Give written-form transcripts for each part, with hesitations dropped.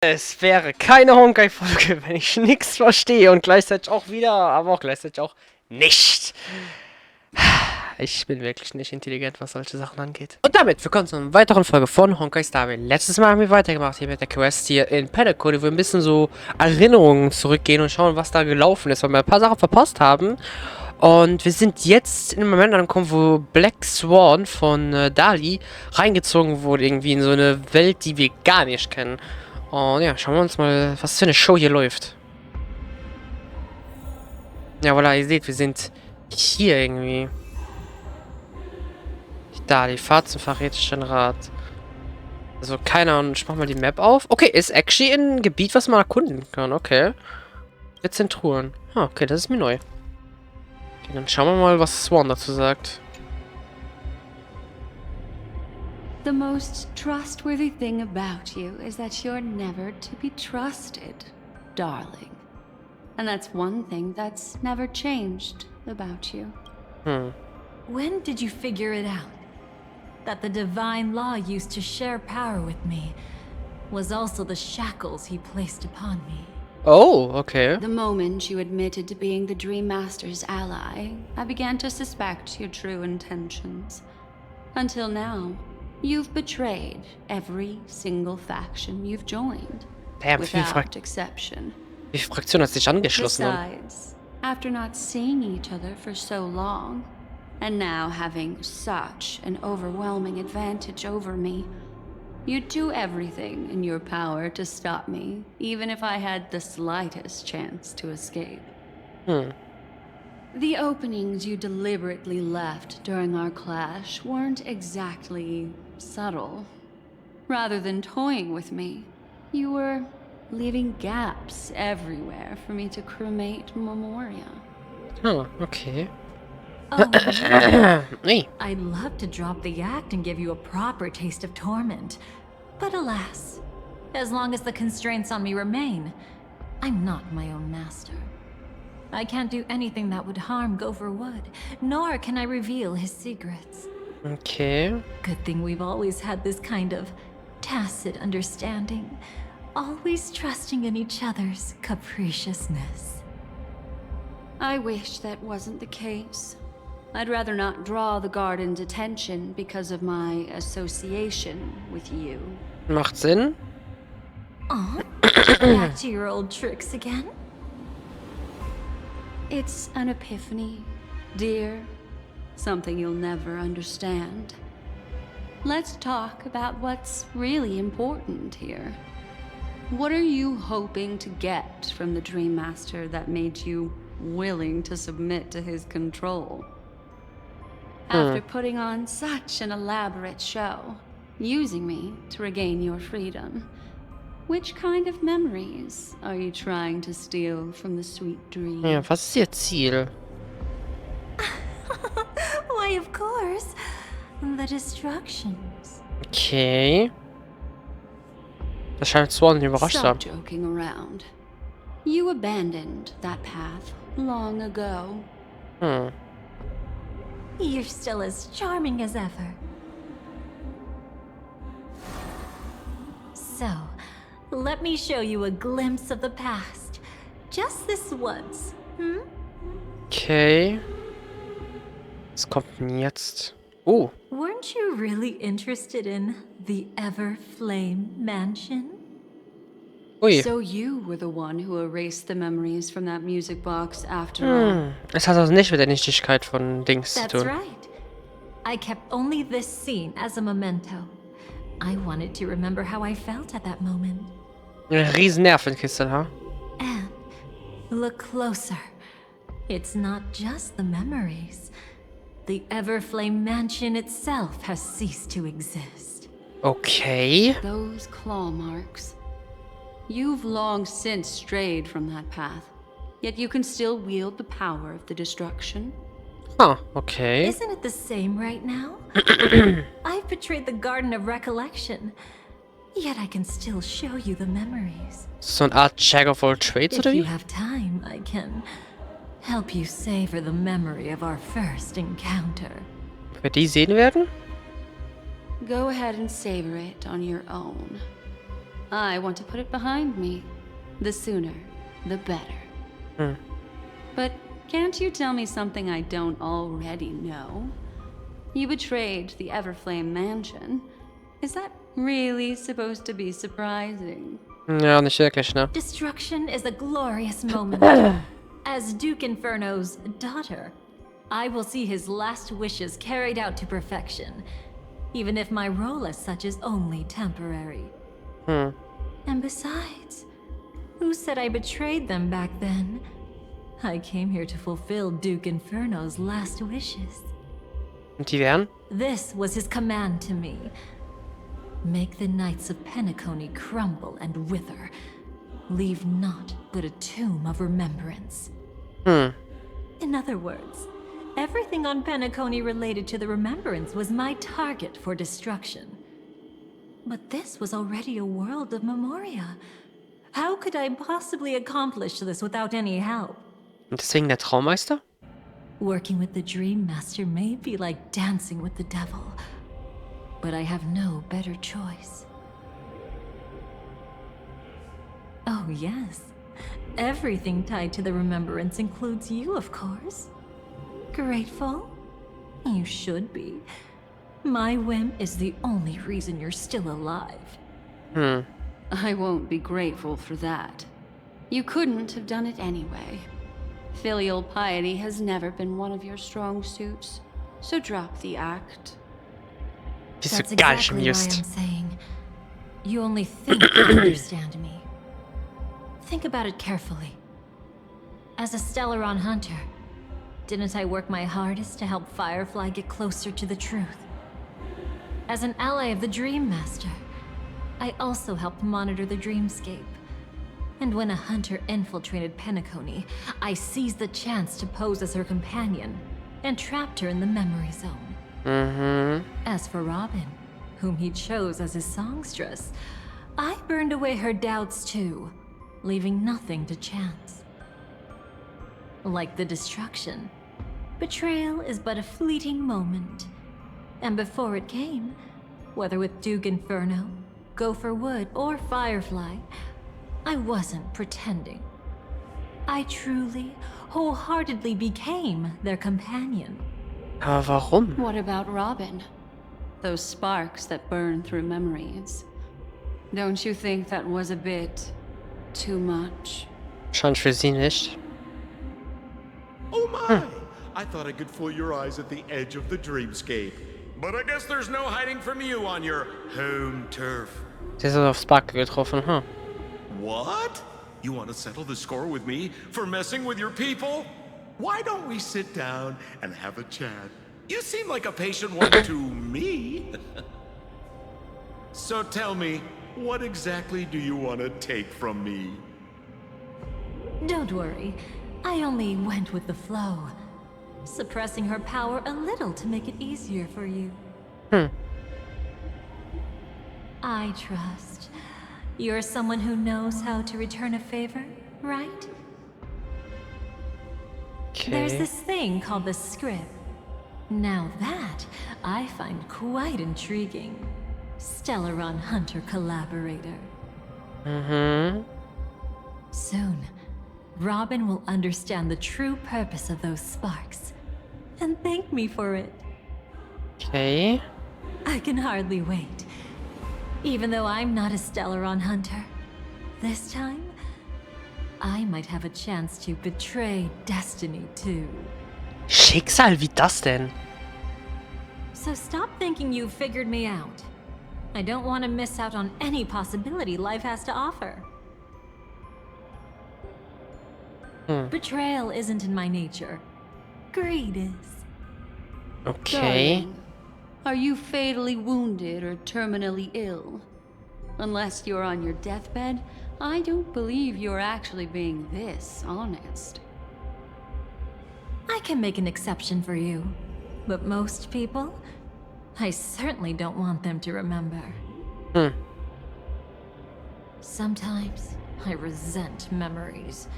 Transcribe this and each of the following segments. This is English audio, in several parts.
Es wäre keine Honkai-Folge, wenn ich nichts verstehe und gleichzeitig auch wieder, aber auch gleichzeitig auch nicht. Ich bin wirklich nicht intelligent, was solche Sachen angeht. Und damit willkommen zu einer weiteren Folge von Honkai Star Rail. Letztes Mal haben wir weitergemacht hier mit der Quest hier in BenQ, wo wir ein bisschen so Erinnerungen zurückgehen und schauen, was da gelaufen ist, weil wir ein paar Sachen verpasst haben. Und wir sind jetzt in einem Moment angekommen, wo Black Swan von Dahlie reingezogen wurde, irgendwie in so eine Welt, die wir gar nicht kennen. Und ja, schauen wir uns mal, was für eine Show hier läuft. Ja, voilà, ihr seht, wir sind hier irgendwie. Da, die Fahrt zum Verräterischen Rat. Also, keine Ahnung, ich mach mal die Map auf. Okay, ist actually ein Gebiet, was man erkunden kann, okay. 14 Truhen. Ah, okay, das ist mir neu. Okay, dann schauen wir mal, was Swan dazu sagt. The most trustworthy thing about you is that you're never to be trusted, darling. And that's one thing that's never changed about you. When did you figure it out? That the divine law used to share power with me was also the shackles he placed upon me. Oh, okay. The moment you admitted to being the Dream Master's ally, I began to suspect your true intentions. Until now, you've betrayed every single faction you've joined, without exception. Die Fraktion hat sich angeschlossen. Besides, after not seeing each other for so long, and now having such an overwhelming advantage over me, you'd do everything in your power to stop me, even if I had the slightest chance to escape. The openings you deliberately left during our clash weren't exactly subtle. Rather than toying with me, you were leaving gaps everywhere for me to cremate Memoria. Oh, okay. Oh, Nee. I'd love to drop the act and give you a proper taste of torment. But alas, as long as the constraints on me remain, I'm not my own master. I can't do anything that would harm Gopher Wood, nor can I reveal his secrets. Okay. Good thing we've always had this kind of tacit understanding, always trusting in each other's capriciousness. I wish that wasn't the case. I'd rather not draw the Garden's attention because of my association with you. Macht Sinn. Oh, back to your old tricks again? It's an epiphany, dear. Something you'll never understand. Let's talk about what's really important here. What are you hoping to get from the Dream Master that made you willing to submit to his control? After putting on such an elaborate show, using me to regain your freedom, which kind of memories are you trying to steal from the sweet dream? Ja, was ist ihr Ziel? Why, of course, the destructions. Okay. Das scheint Swan überrascht zu Stop haben. joking around. You abandoned that path long ago. You're still as charming as ever. So, let me show you a glimpse of the past. Just this once, Okay. Was kommt denn jetzt? Oh. Weren't you really interested in the Everflame Mansion? Ui. So you were the one who erased the memories from that music box after all. Es hat also nicht mit der Nichtigkeit von Dings zu That's tun. right. I kept only this scene as a memento. I wanted to remember how I felt at that moment. Eine riesen Nervenkiste, ha? And look closer. It's not just the memories. The Everflame Mansion itself has ceased to exist. Okay. Those claw marks. You've long since strayed from that path, yet you can still wield the power of the destruction. Ah, okay. Isn't it the same right now? I've betrayed the Garden of Recollection, yet I can still show you the memories. So eine Art Jack of all Trades, If oder you wie? have time, I can help you savor the memory of our first encounter. Wir die sehen werden? Go ahead and savor it on your own. I want to put it behind me. The sooner, the better. But can't you tell me something I don't already know? You betrayed the Everflame Mansion. Is that really supposed to be surprising? Ja, nicht wirklich, ne? Destruction is a glorious moment. As Duke Inferno's daughter, I will see his last wishes carried out to perfection, even if my role as such is only temporary. And besides, who said I betrayed them back then? I came here to fulfill Duke Inferno's last wishes. Und die wären? This was his command to me. Make the Knights of Penacony crumble and wither. Leave naught but a tomb of remembrance. In other words, everything on Penacony related to the Remembrance was my target for destruction. But this was already a world of Memoria. How could I possibly accomplish this without any help? Und deswegen der Traumeister? Working with the Dream Master may be like dancing with the devil, but I have no better choice. Oh yes, everything tied to the Remembrance includes you, of course. Grateful? You should be. My whim is the only reason you're still alive. I won't be grateful for that. You couldn't have done it anyway. Filial piety has never been one of your strong suits, so drop the act. Bist That's du gar nicht exactly why amused. I'm saying. You only think you understand me. Think about it carefully. As a Stellaron hunter, didn't I work my hardest to help Firefly get closer to the truth? As an ally of the Dream Master, I also helped monitor the dreamscape. And when a hunter infiltrated Penacony, I seized the chance to pose as her companion and trapped her in the memory zone. As for Robin, whom he chose as his songstress, I burned away her doubts too, leaving nothing to chance. Like the destruction, betrayal is but a fleeting moment. And before it came, whether with Duke Inferno, Gopher Wood, or Firefly, I wasn't pretending. I truly, wholeheartedly became their companion. Aber warum? What about Robin? Those sparks that burn through memories. Don't you think that was a bit too much? Wahrscheinlich für sie nicht. Oh my! I thought I could fool your eyes at the edge of the dreamscape. But I guess there's no hiding from you on your home turf. Sie ist auf Spark getroffen, What? You want to settle the score with me for messing with your people? Why don't we sit down and have a chat? You seem like a patient one to me. So tell me, what exactly do you want to take from me? Don't worry, I only went with the flow, suppressing her power a little to make it easier for you. I trust. You're someone who knows how to return a favor, right? There's Okay. this thing called the script. Now that I find quite intriguing. Stellaron Hunter collaborator. Soon, Robin will understand the true purpose of those sparks and thank me for it. Okay. I can hardly wait. Even though I'm not a Stellaron hunter, this time, I might have a chance to betray destiny too. Schicksal, wie das denn? So stop thinking you've figured me out. I don't want to miss out on any possibility life has to offer. Betrayal isn't in my nature. Greed is. Okay. Darling, are you fatally wounded or terminally ill? Unless you're on your deathbed, I don't believe you're actually being this honest. I can make an exception for you, but most people, I certainly don't want them to remember. Sometimes I resent memories,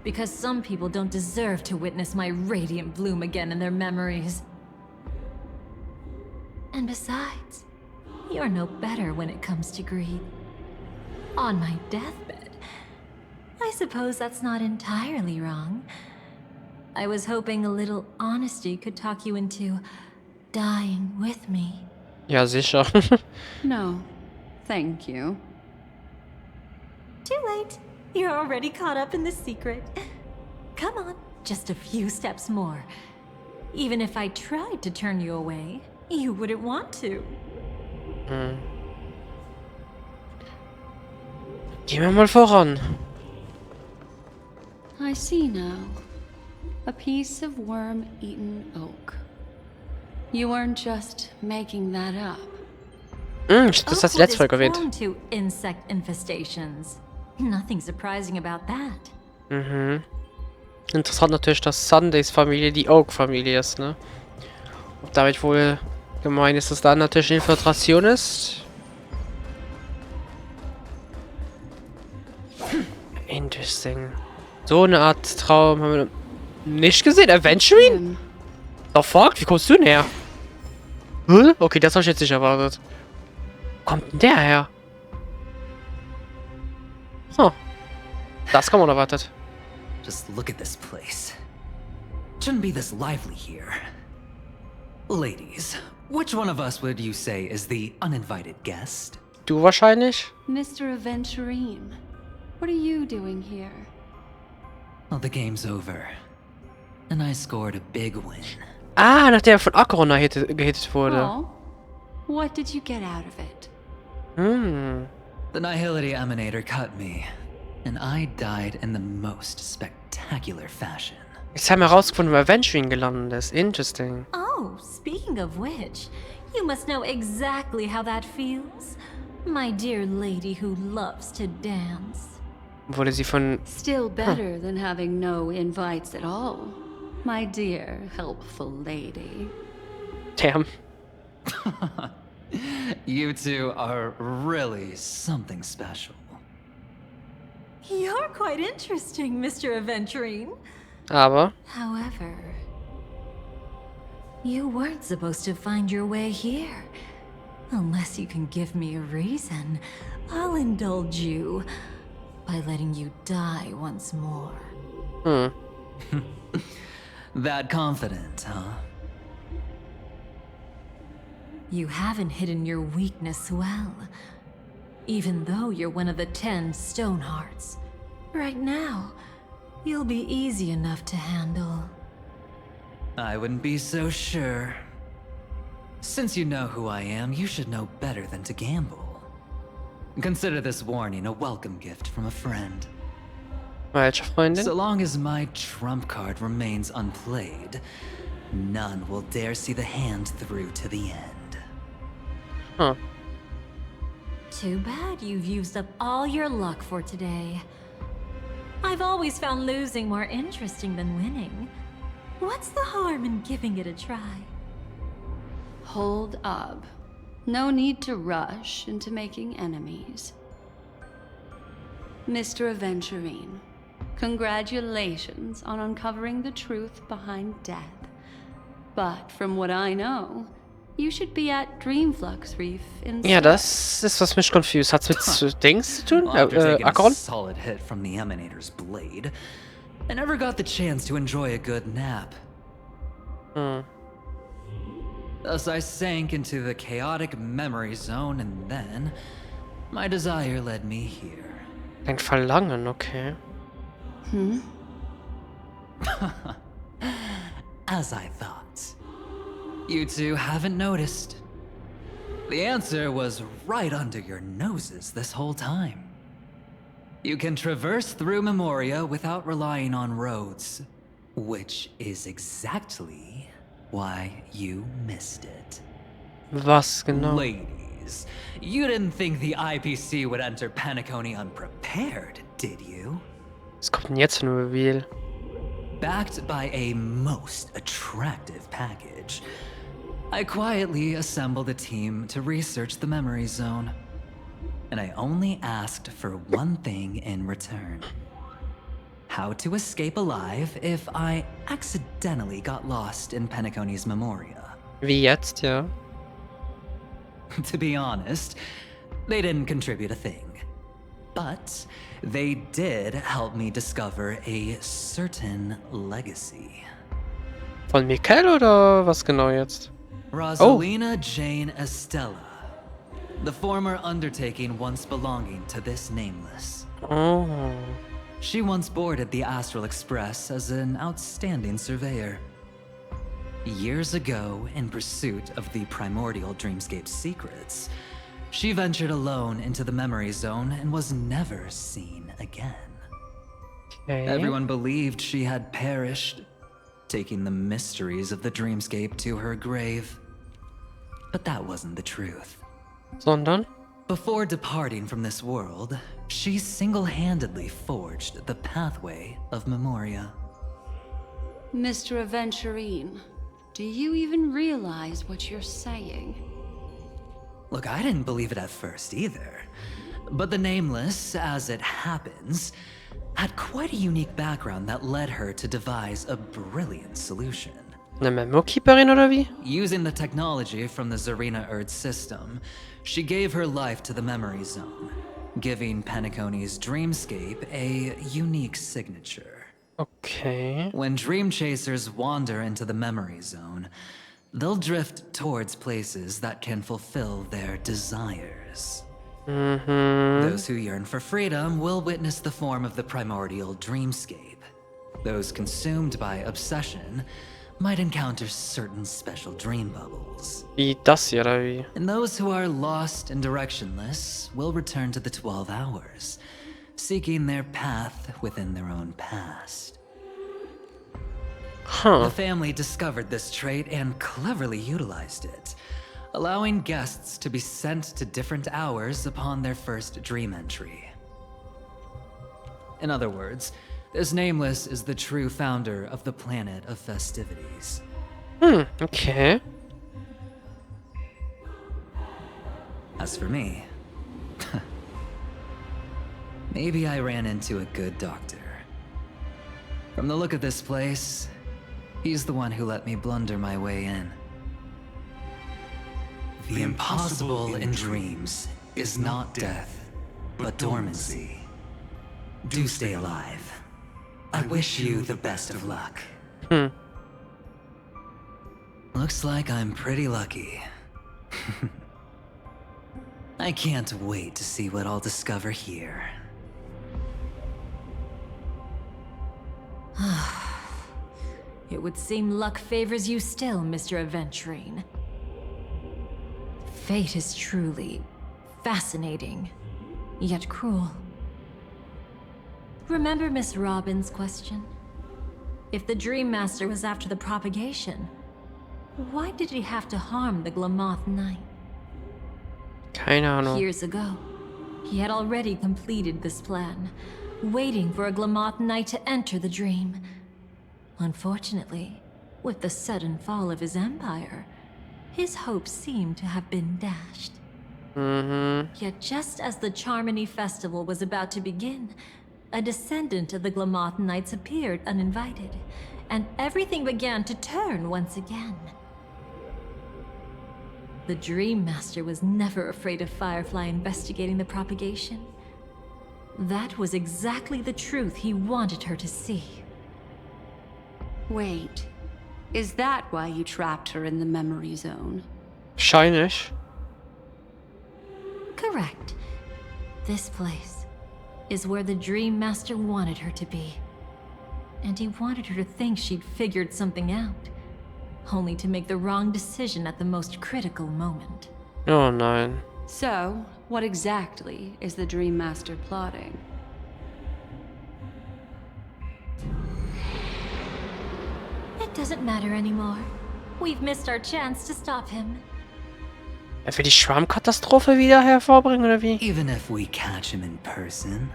because some people don't deserve to witness my radiant bloom again in their memories. And besides, you're no better when it comes to greed. On my deathbed. I suppose that's not entirely wrong. I was hoping a little honesty could talk you into dying with me. Ja, sicher. No, thank you. Too late. You're already caught up in the secret. Come on, just a few steps more. Even if I tried to turn you away, you wouldn't want to. Gehen wir mal voran. I see now. A piece of worm-eaten oak. You weren't just making that up. Das hast du letzte Folge erwähnt. Prone to insect infestations. Nothing surprising about that. Interessant natürlich, dass Sundays Familie die Oak-Familie ist, ne? Ob damit wohl gemeint ist, dass da natürlich eine Infiltration ist? Interesting. So eine Art Traum haben wir nicht gesehen. Aventuring? The fuck? Wie kommst du denn her? Hä? Okay, das habe ich jetzt nicht erwartet. Wo kommt denn der her? Oh. Das kann man erwartet. Just look at this place. Shouldn't be this lively here. Ladies, which one of us would you say is the uninvited guest? Du wahrscheinlich? Mr. Aventurine, what are you doing here? Well, the game's over. And I scored a big win. Ah, nachdem er von Acheron gehittet wurde. Oh, what did you get out of it? The Nihility Emanator cut me, and I died in the most spectacular fashion. Jetzt haben wir herausgefunden, wo Aventuring gelandet ist. Interesting. Oh, speaking of which, you must know exactly how that feels. My dear lady who loves to dance. Wurde sie von... Still better than having no invites at all, my dear helpful lady. Damn. You two are really something special. You're quite interesting, Mr. Aventurine. Aber... However, you weren't supposed to find your way here. Unless you can give me a reason, I'll indulge you by letting you die once more. That confident, huh? You haven't hidden your weakness well, even though you're one of the 10 stone hearts. Right now, you'll be easy enough to handle. I wouldn't be so sure. Since you know who I am, you should know better than to gamble. Consider this warning a welcome gift from a friend. Welche Freundin? So long as my trump card remains unplayed, none will dare see the hand through to the end. Huh. Too bad you've used up all your luck for today. I've always found losing more interesting than winning. What's the harm in giving it a try? Hold up. No need to rush into making enemies. Mr. Aventurine, congratulations on uncovering the truth behind death. But from what I know, you should be at Dreamflux Reef instead. Ja, das ist, was mich confused. Hat's mit Dings zu tun? After taking a Acheron? solid hit from the Emanator's blade, I never got the chance to enjoy a good nap. Thus I sank into the chaotic memory zone, and then my desire led me here. Ein Verlangen, okay. As I thought. You two haven't noticed. The answer was right under your noses this whole time. You can traverse through Memoria without relying on roads, which is exactly why you missed it. Was genau? Ladies, you didn't think the IPC would enter Penacony unprepared, did you? Was kommt denn jetzt für ein Reveal? Backed by a most attractive package, I quietly assembled a team to research the memory zone. And I only asked for one thing in return. How to escape alive if I accidentally got lost in Penacony's Memoria. Wie jetzt, ja. To be honest, they didn't contribute a thing. But they did help me discover a certain legacy. Von Mikael oder was genau jetzt? Rosalina Jane Estella. The former undertaking once belonging to this nameless. Oh. She once boarded the Astral Express as an outstanding surveyor. Years ago, in pursuit of the primordial dreamscape secrets, she ventured alone into the memory zone and was never seen again. Okay. Everyone believed she had perished, taking the mysteries of the dreamscape to her grave. But that wasn't the truth. Sondern? Before departing from this world, she single-handedly forged the pathway of Memoria. Mr. Aventurine, do you even realize what you're saying? Look, I didn't believe it at first either. But the Nameless, as it happens, had quite a unique background that led her to devise a brilliant solution. Eine Memo-Keeperin oder wie? Using the technology from the Zarina Erd system, she gave her life to the memory zone, giving Penacony's dreamscape a unique signature. Okay. When dream chasers wander into the memory zone, they'll drift towards places that can fulfill their desires. Those who yearn for freedom will witness the form of the primordial dreamscape. Those consumed by obsession might encounter certain special dream bubbles. Wie das hier oder wie? And those who are lost and directionless will return to the 12 hours, seeking their path within their own past. Huh. The family discovered this trait and cleverly utilized it, allowing guests to be sent to different hours upon their first dream entry. In other words, this Nameless is the true founder of the planet of festivities. Okay. As for me, maybe I ran into a good doctor. From the look of this place, he's the one who let me blunder my way in. The impossible in dreams is not death, but dormancy. Do stay alive. I wish you the best of luck. Looks like I'm pretty lucky. I can't wait to see what I'll discover here. It would seem luck favors you still, Mr. Aventurine. Fate is truly fascinating, yet cruel. Remember Miss Robin's question? If the Dream Master was after the propagation, why did he have to harm the Glamoth Knight? Keine Ahnung. Years ago, he had already completed this plan, waiting for a Glamoth Knight to enter the dream. Unfortunately, with the sudden fall of his empire, his hopes seemed to have been dashed. Yet just as the Charmony Festival was about to begin, a descendant of the Glamoth Knights appeared uninvited, and everything began to turn once again. The Dream Master was never afraid of Firefly investigating the propagation. That was exactly the truth he wanted her to see. Wait, is that why you trapped her in the memory zone? Wahrscheinlich. Correct. This place is where the Dream Master wanted her to be. And he wanted her to think she'd figured something out, only to make the wrong decision at the most critical moment. Oh nein. So, what exactly is the Dream Master plotting? It doesn't matter anymore. We've missed our chance to stop him. Er will die Schwarmkatastrophe wieder hervorbringen oder wie? Even if we catch him in person.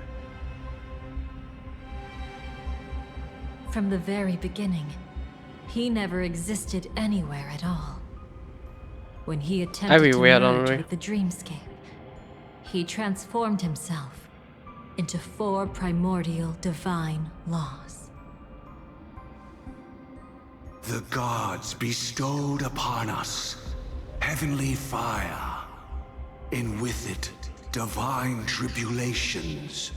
From the very beginning, he never existed anywhere at all. When he attempted Everywhere, to merge don't we? with the dreamscape, he transformed himself into 4 primordial divine laws. The gods bestowed upon us heavenly fire, and with it, divine tribulations.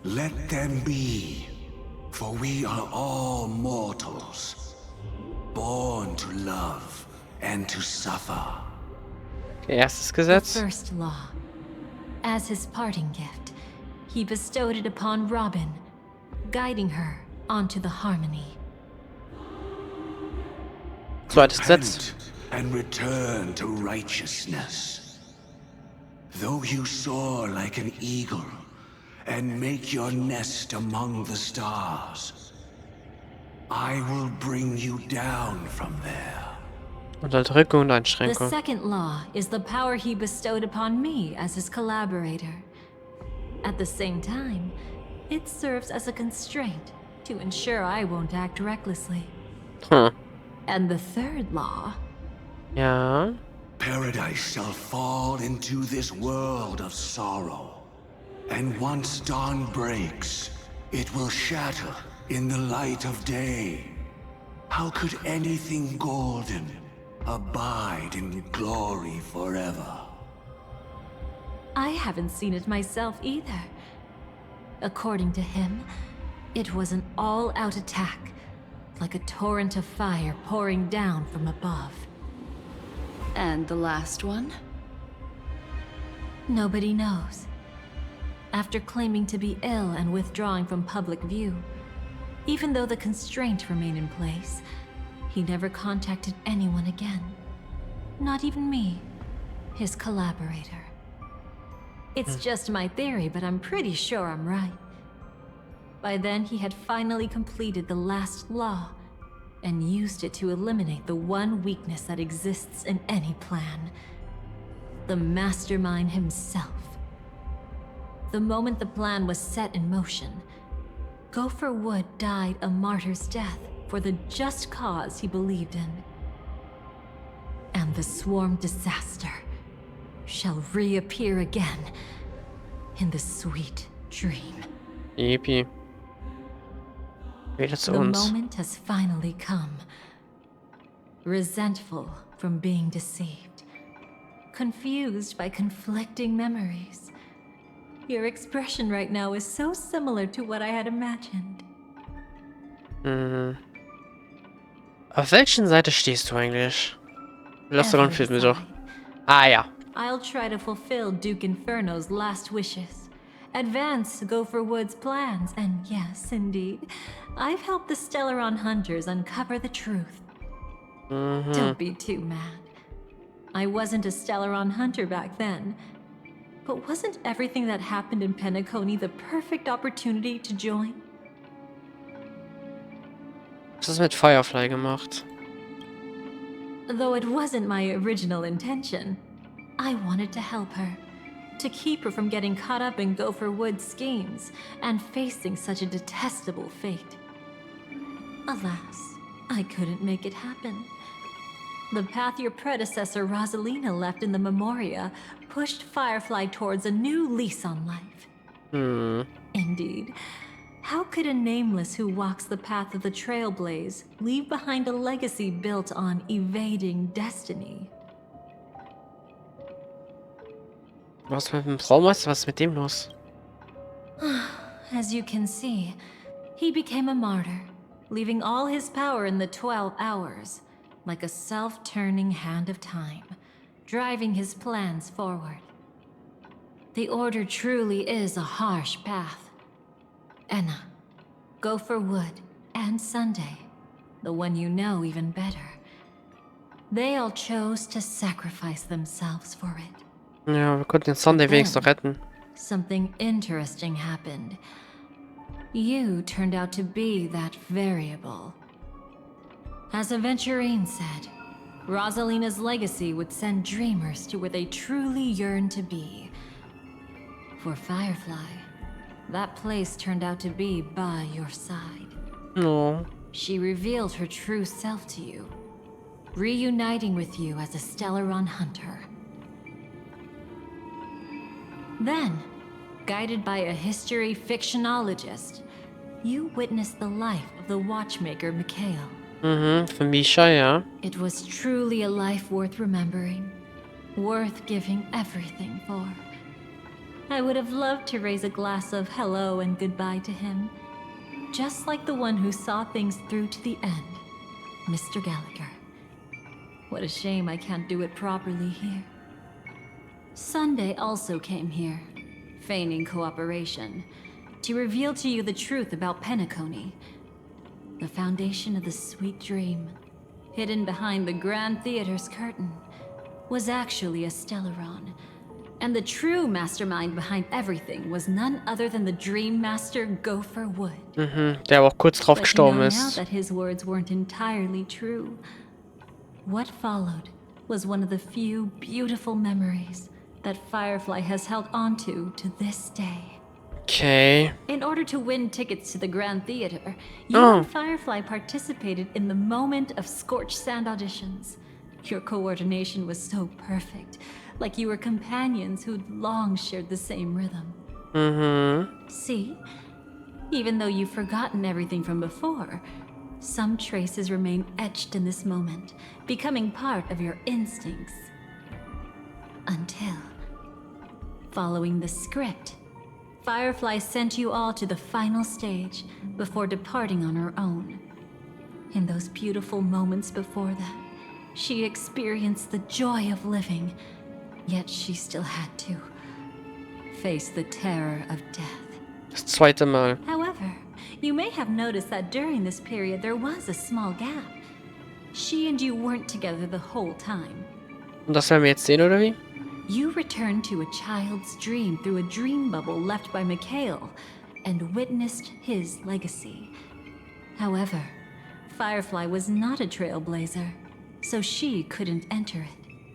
Let them be, for we are all mortals, born to love and to suffer. Okay, erstes The Gesetz. first law. As his parting gift, he bestowed it upon Robin, guiding her onto the harmony. Zweites Gesetz. Repent and return to righteousness. Though you soar like an eagle and make your nest among the stars, I will bring you down from there. Unterdrückung und The Einschränkung. second law is the power he bestowed upon me as his collaborator. At the same time, it serves as a constraint to ensure I won't act recklessly. Hm. And the third law, Ja. Paradise shall fall into this world of sorrow. And once dawn breaks, it will shatter in the light of day. How could anything golden abide in glory forever? I haven't seen it myself either. According to him, it was an all-out attack, like a torrent of fire pouring down from above. And the last one? Nobody knows. After claiming to be ill and withdrawing from public view, even though the constraint remained in place, he never contacted anyone again. Not even me, his collaborator. It's just my theory, but I'm pretty sure I'm right. By then, he had finally completed the last law and used it to eliminate the one weakness that exists in any plan. The mastermind himself. The moment the plan was set in motion, Gopher Wood died a martyr's death for the just cause he believed in. And the swarm disaster shall reappear again in the sweet dream. Yippie. Wieder zu The uns. moment has finally come. Resentful from being deceived. Confused by conflicting memories. Your expression right now is so similar to what I had imagined. Mhm. Auf welchen Seite stehst du eigentlich? Lass doch Every Film doch. side. Ah ja. I'll try to fulfill Duke Inferno's last wishes. Advance Gopher Wood's plans, and yes, indeed, I've helped the Stellaron hunters uncover the truth. Don't be too mad. I wasn't a Stellaron hunter back then. But wasn't everything that happened in Penacony the perfect opportunity to join? Was hast du mit Firefly gemacht? Though it wasn't my original intention, I wanted to help her. To keep her from getting caught up in Gopher Wood's schemes and facing such a detestable fate. Alas, I couldn't make it happen. The path your predecessor Rosalina left in the Memoria pushed Firefly towards a new lease on life. Indeed. How could a nameless who walks the path of the Trailblaze leave behind a legacy built on evading destiny? Was mit dem Traumeister? Was ist mit dem los? As you can see, he became a martyr, leaving all his power in the 12 hours, like a self-turning hand of time, driving his plans forward. The Order truly is a harsh path. Enna, Gopher Wood, and Sunday, the one you know even better. They all chose to sacrifice themselves for it. Ja, wir konnten den Sunday wenigstens noch retten. Something interesting happened. You turned out to be that variable. As Aventurine said, Rosalina's legacy would send dreamers to where they truly yearn to be. For Firefly, that place turned out to be by your side. No. She revealed her true self to you, reuniting with you as a Stellaron hunter. Then, guided by a history fictionologist, you witnessed the life of the watchmaker Mikhail. Für Misha, ja. It was truly a life worth remembering, worth giving everything for. I would have loved to raise a glass of hello and goodbye to him. Just like the one who saw things through to the end, Mr. Gallagher. What a shame I can't do it properly here. Sunday also came here, feigning cooperation, to reveal to you the truth about Penacony, the foundation of the sweet dream, hidden behind the Grand Theater's curtain, was actually a Stellaron. And the true mastermind behind everything was none other than the Dream Master Gopher Wood. Der aber auch kurz drauf But you know gestorben now ist. that his words weren't entirely true. What followed was one of the few beautiful memories that Firefly has held onto to this day. Okay. In order to win tickets to the Grand Theater, you Oh. and Firefly participated in the moment of scorched sand auditions. Your coordination was so perfect, like you were companions who'd long shared the same rhythm. See? Even though you've forgotten everything from before, some traces remain etched in this moment, becoming part of your instincts. Until, following the script, Firefly sent you all to the final stage before departing on her own. In those beautiful moments before that, she experienced the joy of living, yet she still had to face the terror of death. Das zweite Mal. However, you may have noticed that during this period there was a small gap. She and you weren't together the whole time. Und das werden wir jetzt sehen, oder wie? You returned to a child's dream through a dream bubble left by Mikhail and witnessed his legacy. However, Firefly was not a trailblazer, so she couldn't enter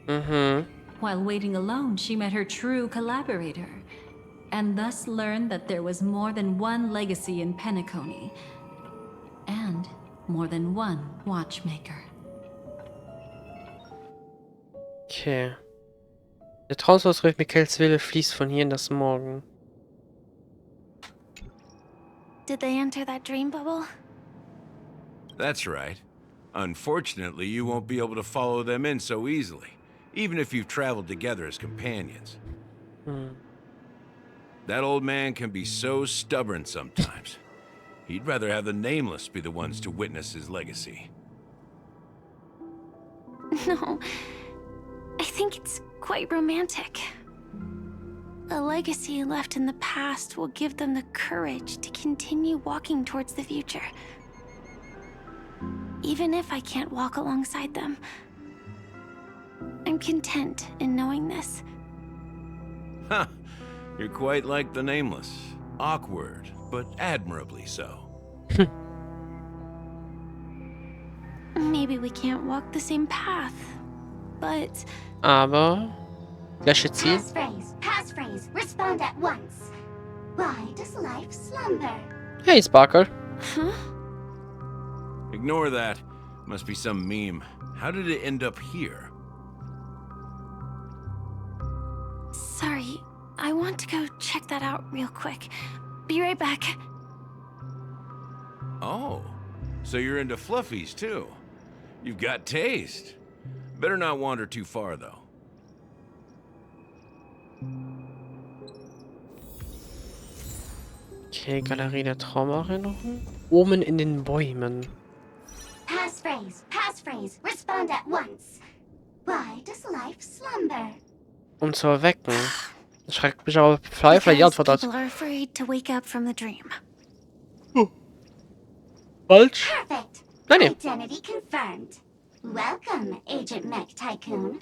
it. While waiting alone, she met her true collaborator, and thus learned that there was more than one legacy in Penacony, and more than one watchmaker. Okay. Der Traumausruf Michaels Wille fließt von hier in das Morgen. Did they enter that dream bubble? That's right. Unfortunately, you won't be able to follow them in so easily, even if you've traveled together as companions. That old man can be so stubborn sometimes. He'd rather have the Nameless be the ones to witness his legacy. No. I think it's quite romantic. A legacy left in the past will give them the courage to continue walking towards the future. Even if I can't walk alongside them, I'm content in knowing this. Huh. You're quite like the Nameless. Awkward, but admirably so. Maybe we can't walk the same path, but Aber gleiche Ziel. Passphrase, respond at once. Why does life slumber? Hey, Sparkle. Ignore that. Must be some meme. How did it end up here? sorry. I want to go check that out real quick. Be right back. Oh, so you're into fluffies too. You've got taste. Better not wander too far though. Okay, Galerie der Traumerinnerungen. Oben in den Bäumen. Passphrase, respond at once. Why does life slumber? Um zu erwecken. Das schreckt mich aber Firefly die Antwort hat. People are afraid to wake up from the dream. Falsch? Perfect. Nein. Identity confirmed. Welcome, Agent Mech Tycoon.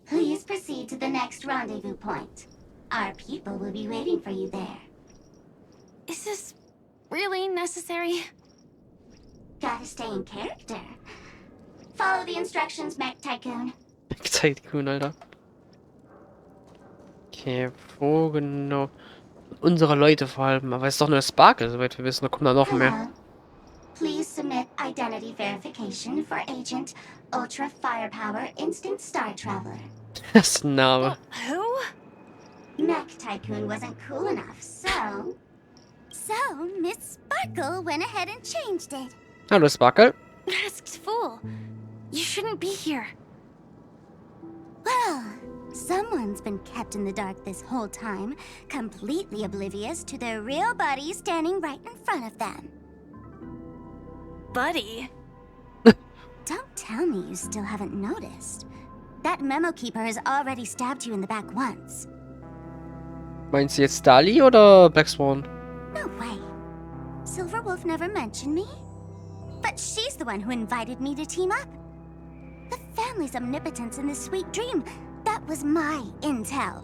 Please proceed to the next rendezvous point. Our people will be waiting for you there. Is this really necessary? Gotta stay in character. Follow the instructions, Mech Tycoon. Tycoon, Alter. Okay, wo genau? Unsere Leute vor allem. Aber es ist doch nur der Sparkle, soweit wir wissen. Da kommt da noch mehr. Hello. Please submit identity verification for Agent Ultra Firepower Instant Star Traveler. Das ist ein Name. Who? Mech Tycoon wasn't cool enough, so... So, Miss Sparkle went ahead and changed it. Hallo, Sparkle. Masked fool. You shouldn't be here. Well, Someone's been kept in the dark this whole time, completely oblivious to their real buddy standing right in front of them. Buddy? Don't tell me you still haven't noticed. That memo keeper has already stabbed you in the back once. Meinst du jetzt Dahlie oder Black Swan? No way. Silverwolf never mentioned me. But she's the one who invited me to team up. The family's omnipotence in this sweet dream, that was my intel.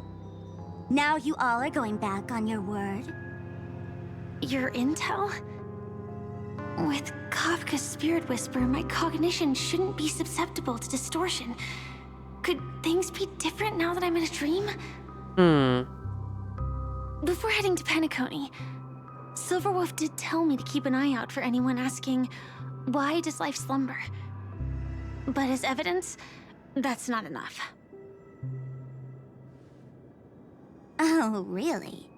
Now you all are going back on your word? Your intel? With Kafka's spirit whisper, my cognition shouldn't be susceptible to distortion. Could things be different now that I'm in a dream? Before heading to Penacony, Silverwolf did tell me to keep an eye out for anyone asking, why does life slumber? But as evidence, that's not enough. Oh, really?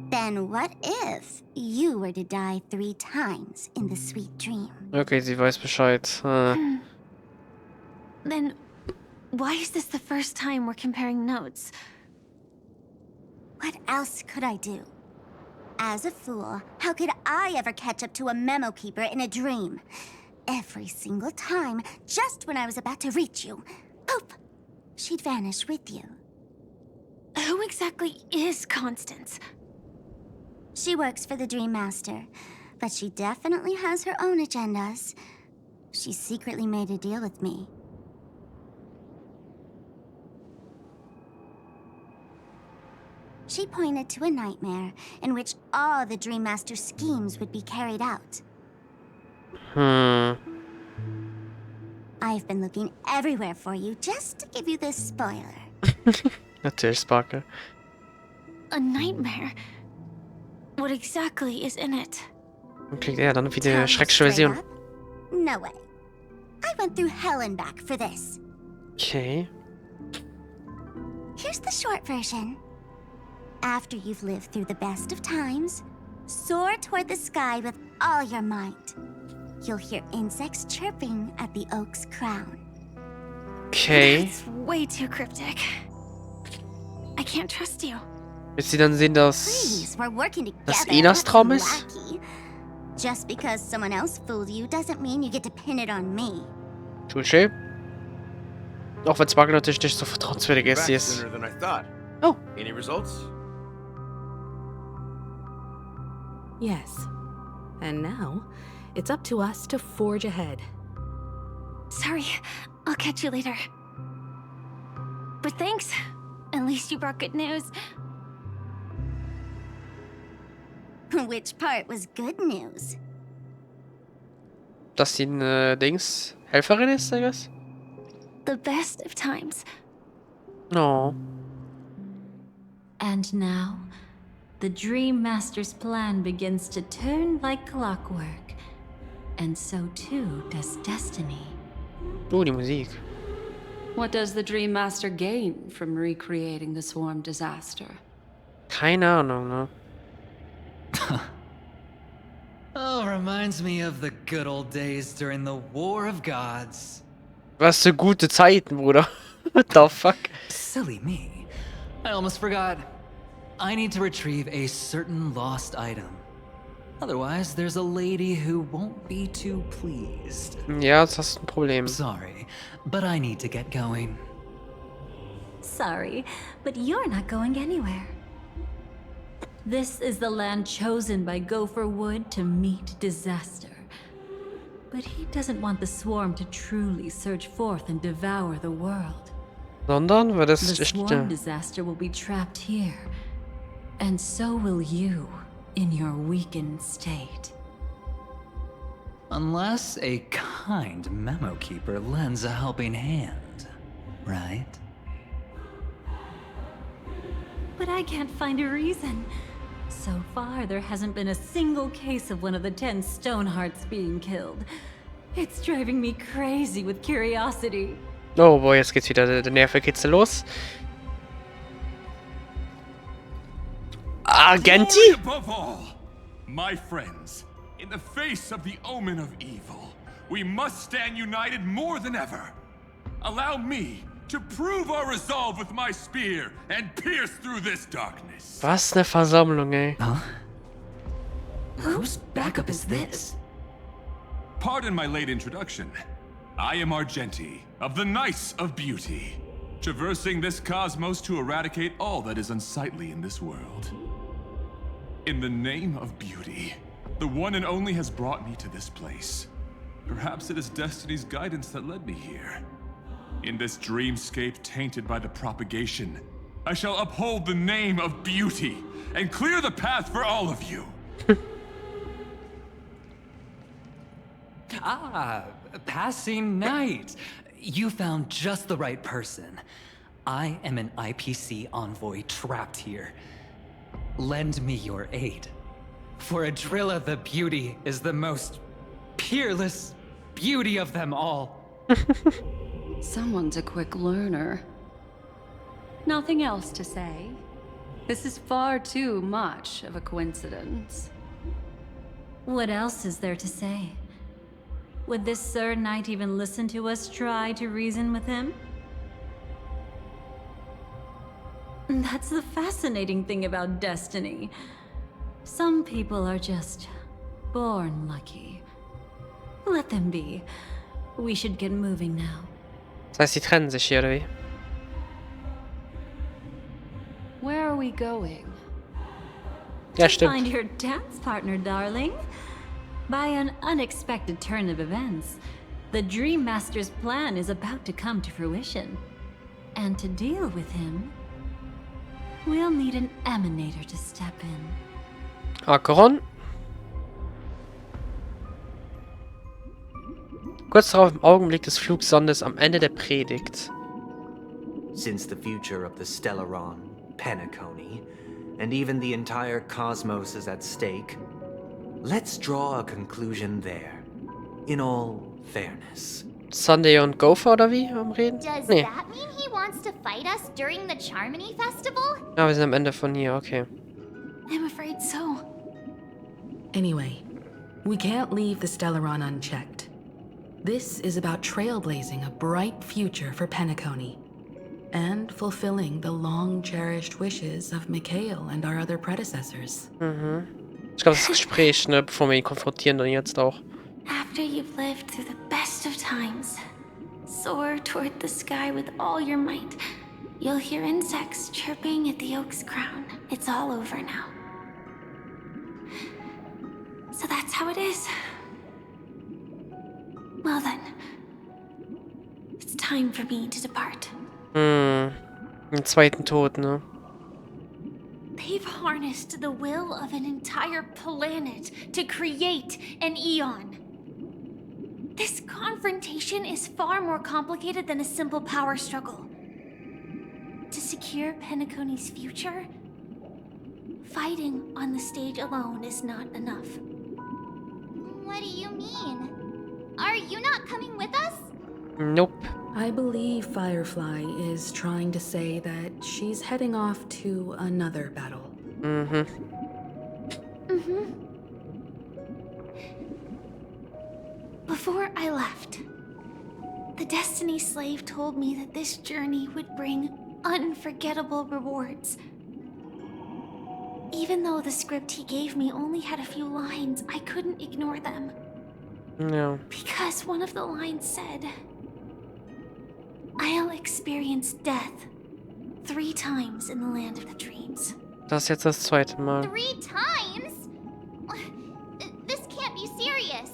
Then what if you were to die 3 times in the sweet dream? Okay, sie weiß Bescheid. Then, why is this the first time we're comparing notes? What else could I do? As a fool, how could I ever catch up to a memo keeper in a dream? Every single time, just when I was about to reach you, poof, she'd vanish with you. Who exactly is Constance? She works for the Dream Master, but she definitely has her own agendas. She secretly made a deal with me. She pointed to a nightmare in which all the Dream Master's schemes would be carried out. I've been looking everywhere for you just to give you this spoiler. Natürlich, Sparkle. A nightmare? What exactly is in it? Okay, ja, dann wieder Tell me schreckliche straight Version. up? No way. I went through hell and back for this. Okay. Here's the short version. After you've lived through the best of times, soar toward the sky with all your might. You'll hear insects chirping at the oak's crown. Okay. That's way too cryptic. I can't trust you. Willst du dann sehen, dass Please, we're working das together. Inas not Traum ist? wacky. Just because someone else fooled you doesn't mean you get to pin it on me. Touché. Auch wenn Sparkle natürlich nicht so vertrauenswürdig ist, sie Back ist. sooner than I thought. Oh. Any results? Yes. And now, it's up to us to forge ahead. Sorry, I'll catch you later. But thanks. At least you brought good news. Which part was good news? Dass sie eine Dings Helferin ist, I guess? The best of times. No. And now, the Dream Master's plan begins to turn like clockwork. And so too does destiny. Oh, die Musik. What does the Dream Master gain from recreating the swarm disaster? Keine Ahnung, ne? Oh, reminds me of the good old days during the War of Gods. Was für gute Zeiten, Bruder. What the fuck? Silly me. I almost forgot. I need to retrieve a certain lost item. Otherwise, there's a lady who won't be too pleased. Ja, jetzt hast du ein Problem. Sorry, but I need to get going. Sorry, but you're not going anywhere. This is the land chosen by Gopher Wood to meet disaster. But he doesn't want the swarm to truly surge forth and devour the world. Sondern, weil das The ist swarm disaster will be trapped here. And so will you, in your weakened state. Unless a kind memo keeper lends a helping hand, right? But I can't find a reason. So far, there hasn't been a single case of one of the 10 Stonehearts being killed. It's driving me crazy with curiosity. Oh boy, jetzt geht's wieder der Nervenkitzel los. Agenti? Glory above all, my friends, in the face of the omen of evil, we must stand united more than ever. Allow me to prove our resolve with my spear and pierce through this darkness. Was eine Versammlung, ey. Huh? Whose backup is this? Pardon my late introduction. I am Argenti, of the Knights of Beauty, traversing this cosmos to eradicate all that is unsightly in this world. In the name of beauty, the one and only has brought me to this place. Perhaps it is destiny's guidance that led me here. In this dreamscape tainted by the propagation, I shall uphold the name of beauty and clear the path for all of you. Ah, passing knight. You found just the right person. I am an IPC envoy trapped here. Lend me your aid. For Adrilla the Beauty is the most peerless beauty of them all. Someone's a quick learner. Nothing else to say. This is far too much of a coincidence. What else is there to say? Would this Sir Knight even listen to us try to reason with him? That's the fascinating thing about destiny. Some people are just born lucky. Let them be. We should get moving now. Das heißt, sie trennen sich hier, oder wie? Where are we going? Ja, To stimmt. find your dance partner, darling. By an unexpected turn of events, the Dream Master's plan is about to come to fruition. And to deal with him, we'll need an emanator to step in. Acheron. Kurz darauf im Augenblick des Flugsondes am Ende der Predigt. Since the future of the Stellaron, Penacony, and even the entire cosmos is at stake, let's draw a conclusion there, in all fairness. Sunday und Gopher oder wie am Reden? Does Nee. that mean he wants to fight us during the Charmony Festival? Ja, wir sind am Ende von hier, okay. I'm afraid so. Anyway, we can't leave the Stellaron unchecked. This is about trailblazing a bright future for Penacony, and fulfilling the long-cherished wishes of Mikhail and our other predecessors. Mhm. Ich glaube, das Gespräch, ne, bevor wir ihn konfrontieren, dann jetzt auch. After you've lived through the best of times, soar toward the sky with all your might. You'll hear insects chirping at the oak's crown. It's all over now. So that's how it is. Well then, it's time for me to depart. Hm. Den zweiten Tod, ne? They've harnessed the will of an entire planet to create an eon. This confrontation is far more complicated than a simple power struggle. To secure Penacony's future, fighting on the stage alone is not enough. What do you mean? Are you not coming with us? Nope. I believe Firefly is trying to say that she's heading off to another battle. Mhm. Before I left, the Destiny Slave told me that this journey would bring unforgettable rewards. Even though the script he gave me only had a few lines, I couldn't ignore them. Ja. Because one of the lines said, I'll experience death 3 times in the land of the dreams. Das ist jetzt das zweite Mal. 3 times? This can't be serious,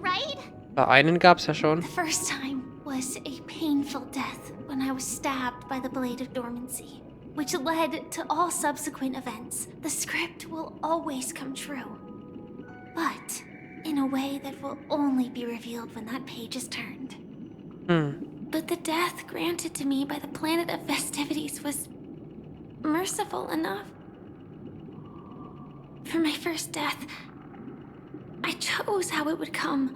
right? Bei einen gab's ja schon. The first time was a painful death when I was stabbed by the Blade of Dormancy, which led to all subsequent events. The script will always come true, but in a way that will only be revealed when that page is turned. But the death granted to me by the planet of festivities was merciful enough. For my first death, I chose how it would come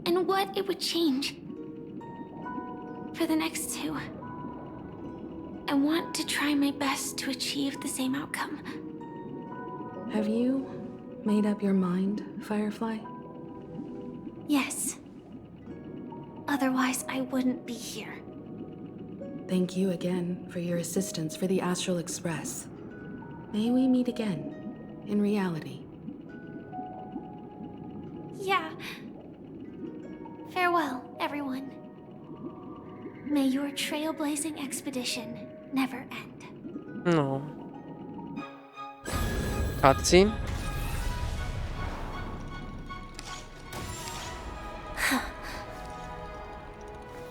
and what it would change. For the next 2, I want to try my best to achieve the same outcome. Have you made up your mind, Firefly? Yes. Otherwise, I wouldn't be here. Thank you again for your assistance for the Astral Express. May we meet again, in reality. Yeah. Farewell, everyone. May your trailblazing expedition never end. No. Cutscene.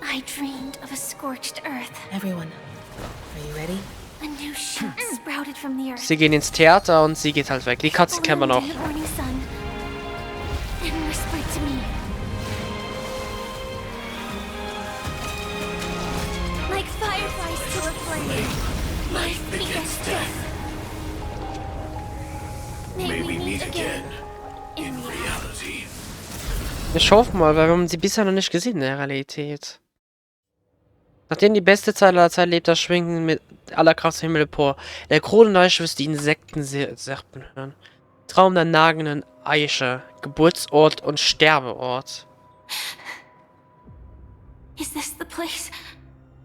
I dreamed of a scorched earth. Everyone, are you ready? A new shoot sprouted from the earth. Sie gehen ins Theater und sie geht halt weg. Die Cutscene kennen wir noch. Bloomed in the morning sun and whispered to me. Like fireflies to a flame, life begets death. May we meet again in reality. Ich hoffe mal, weil wir haben sie bisher noch nicht gesehen in der Realität. Nachdem die beste Zeit aller Zeit lebt, das Schwingen mit aller Kraft zum Himmel empor. Der Kroneneiche wirst die Insekten serpen hören. Traum der nagenden Eiche, Geburtsort und Sterbeort. Is this the place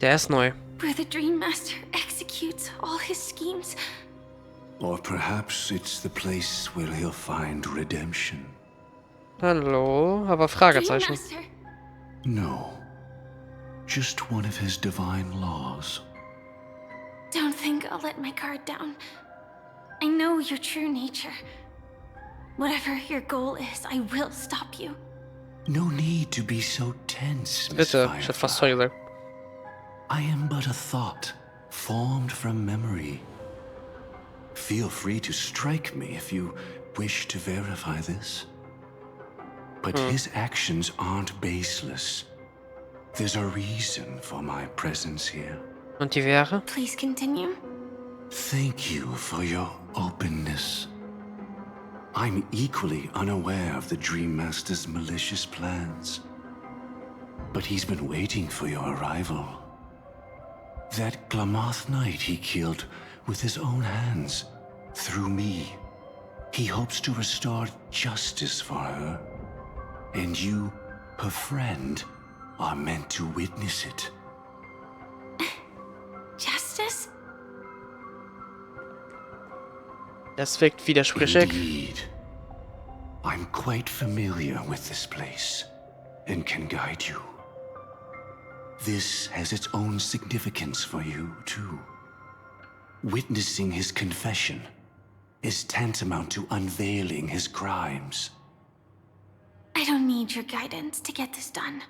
Der ist neu. where the Dream Master executes all his schemes? Or perhaps it's the place where he'll find redemption. Hallo, aber Dream Fragezeichen. Master? No. Just one of his divine laws. Don't think I'll let my guard down. I know your true nature. Whatever your goal is, I will stop you. No need to be so tense, Miss Bitte, ich hätte fast Zeug gesagt. I am but a thought, formed from memory. Feel free to strike me if you wish to verify this. But his actions aren't baseless. There's a reason for my presence here. Und die wäre? Please continue. Thank you for your openness. I'm equally unaware of the Dream Master's malicious plans. But he's been waiting for your arrival. That Glamoth knight he killed with his own hands, through me. He hopes to restore justice for her. And you, her friend, are meant to witness it. Justice? Das wirkt widersprüchlich. Indeed. I'm quite familiar with this place and can guide you. This has its own significance for you, too. Witnessing his confession is tantamount to unveiling his crimes. I don't need your guidance to get this done.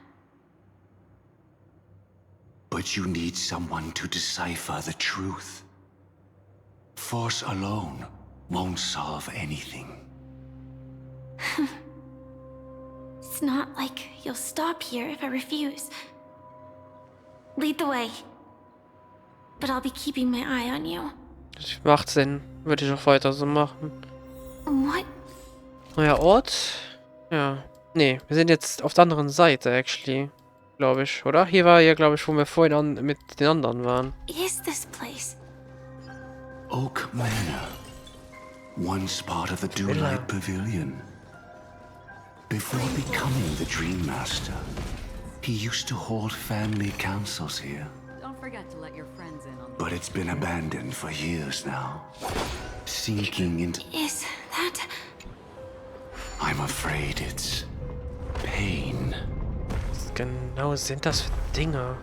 But you need someone to decipher the truth. Force alone won't solve anything. It's not like you'll stop here if I refuse. Lead the way. But I'll be keeping my eye on you. Das macht Sinn. Würde ich auch weiter so machen. What? Neuer Ort? Ja. Nee, wir sind jetzt auf der anderen Seite, actually. Glaube ich, oder? Hier war ja, glaube ich, wo wir vorhin mit den anderen waren. Is this place? Oak Manor. Once part of the Dewlight Pavilion. Before becoming the Dream Master, he used to hold family councils here. Don't forget to let your friends in on But it's been abandoned for years now. Sinking into... Is that... I'm afraid it's... pain. Was genau sind das für Dinge?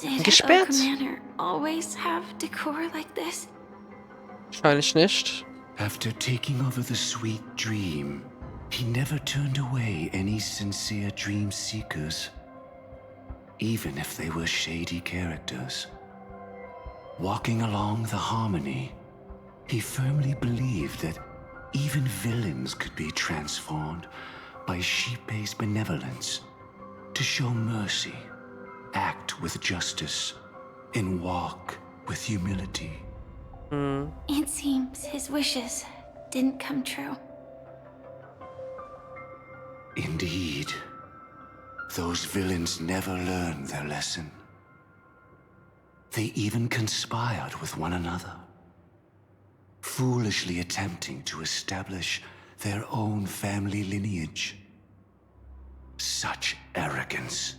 Did Gesperrt? Oak Manor always have decor like this? Wahrscheinlich nicht. After taking over the sweet dream, he never turned away any sincere dream seekers, even if they were shady characters. Walking along the harmony, he firmly believed that even villains could be transformed by sheep-based benevolence to show mercy, act with justice, and walk with humility. It seems his wishes didn't come true. Indeed, those villains never learned their lesson. They even conspired with one another, foolishly attempting to establish their own family lineage. Such arrogance.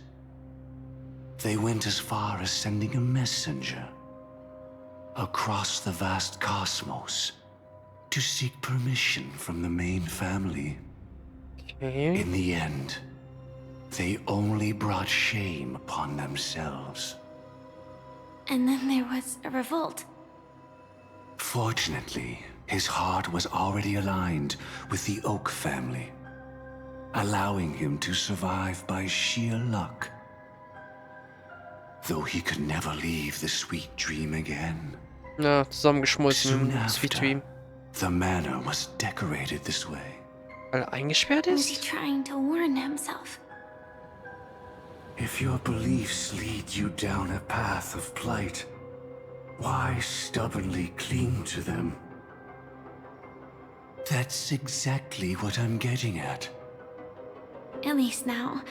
They went as far as sending a messenger across the vast cosmos to seek permission from the main family. Okay. In the end, they only brought shame upon themselves. And then there was a revolt. Fortunately, his heart was already aligned with the Oak family, allowing him to survive by sheer luck. Though he could never leave the sweet dream again. Ja, zusammengeschmolzen Soon im Sweet Dream. after, the manor was decorated this way. Weil er eingesperrt Was he ist? trying to warn himself? If your beliefs lead you down a path of plight, why stubbornly cling to them? That's exactly what I'm getting at. At least now,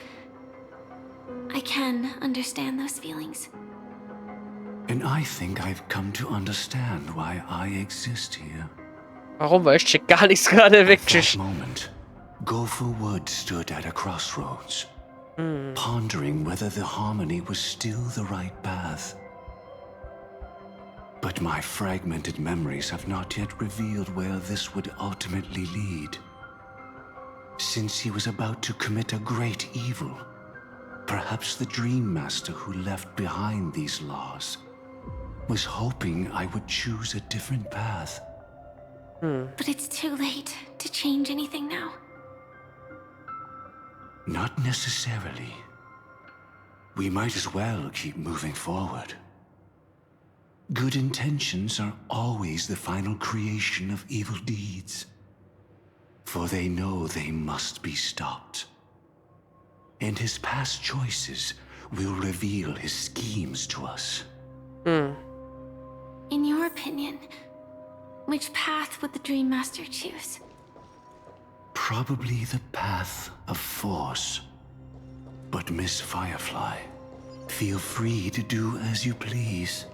I can understand those feelings. And I think I've come to understand why I exist here. Warum? Weil ich check gar nichts gerade At wirklich. that moment, Gopher Wood stood at a crossroads, pondering whether the harmony was still the right path. But my fragmented memories have not yet revealed where this would ultimately lead. Since he was about to commit a great evil, perhaps the Dream Master who left behind these laws was hoping I would choose a different path. But it's too late to change anything now. Not necessarily. We might as well keep moving forward. Good intentions are always the final creation of evil deeds, for they know they must be stopped. And his past choices will reveal his schemes to us. In your opinion, which path would the Dream Master choose? Probably the path of force. But Miss Firefly, feel free to do as you please.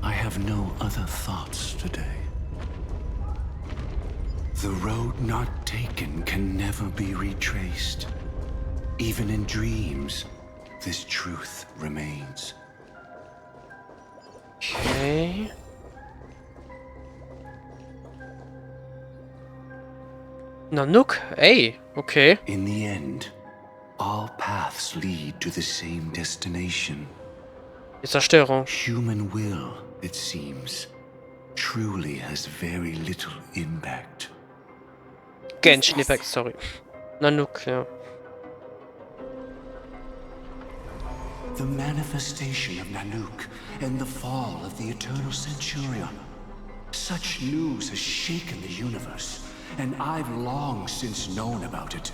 I have no other thoughts today. The road not taken can never be retraced. Even in dreams, this truth remains. Okay. Nanook? Ey, okay. In the end, all paths lead to the same destination. Die Zerstörung. Human will, it seems, truly has very little impact. Genshin Impact, sorry. Nanook, ja. The manifestation of Nanook and the fall of the Eternal Centurion. Such news has shaken the universe, and I've long since known about it.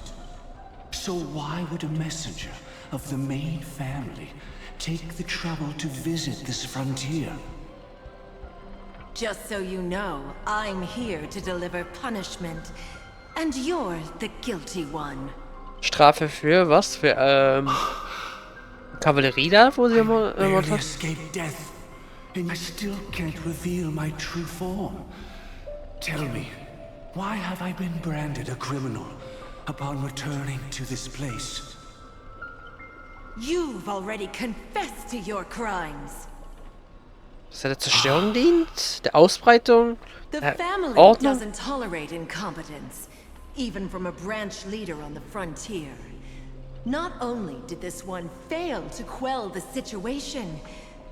So why would a messenger of the main family take the trouble to visit this frontier? Just so you know, I'm here to deliver punishment, and you're the guilty one. Strafe für was? Für, Kavallerie da, wo sie immer barely escaped death, and I still can't reveal my true form. Tell me, why have I been branded a criminal upon returning to this place? You've already confessed to your crimes. Dass er der Zerstörung dient? Der Ausbreitung? The Der family Ordnung? doesn't tolerate incompetence, even from a branch leader on the frontier. Not only did this one fail to quell the situation,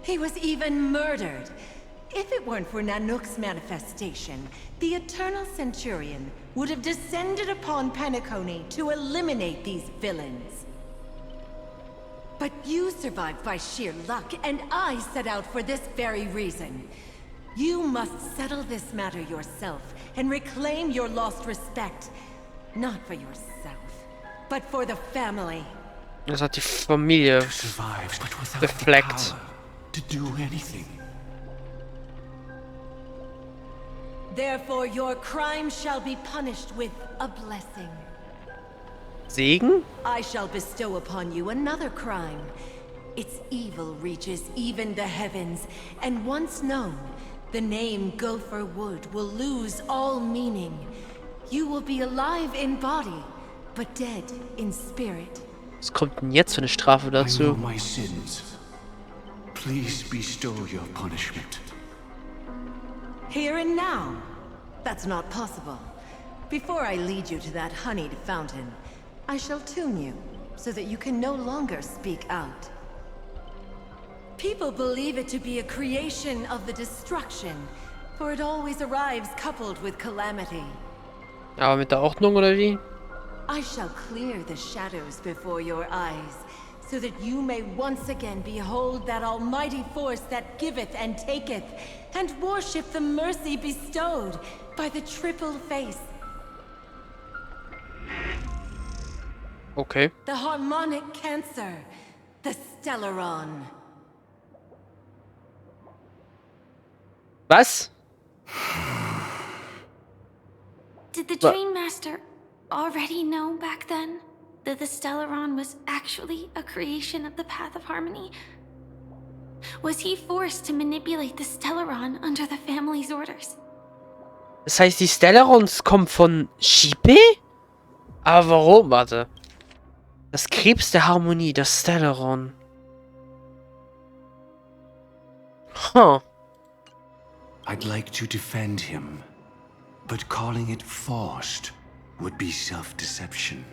he was even murdered. If it weren't for Nanook's manifestation, the Eternal Centurion would have descended upon Penacony to eliminate these villains. But you survived by sheer luck, and I set out for this very reason. You must settle this matter yourself and reclaim your lost respect. Not for yourself, but for the family. Das hat die Familie befleckt. To do anything. Therefore, your crime shall be punished with a blessing. Segen? I shall bestow upon you another crime. Its evil reaches even the heavens, and once known, the name Gopher Wood will lose all meaning. You will be alive in body, but dead in spirit. Was kommt denn jetzt für eine Strafe I know dazu? my sins. Please bestow your punishment. Here and now? That's not possible. Before I lead you to that honeyed fountain, I shall tune you, so that you can no longer speak out. People believe it to be a creation of the destruction, for it always arrives coupled with calamity. Aber mit der Ordnung oder wie? I shall clear the shadows before your eyes, so that you may once again behold that almighty force that giveth and taketh, and worship the mercy bestowed by the triple face. Okay. The harmonic cancer, the Stellaron. Was? Did the Dream Master already know back then that the Stellaron was actually a creation of the Path of Harmony? Was he forced to manipulate the Stellaron under the family's orders? Das heißt, die Stellarons kommen von Shipe? Aber warum? Warte. Das Krebs der Harmonie, das Stellaron. Huh. I'd like to defend him, but calling it forced would be self-deception.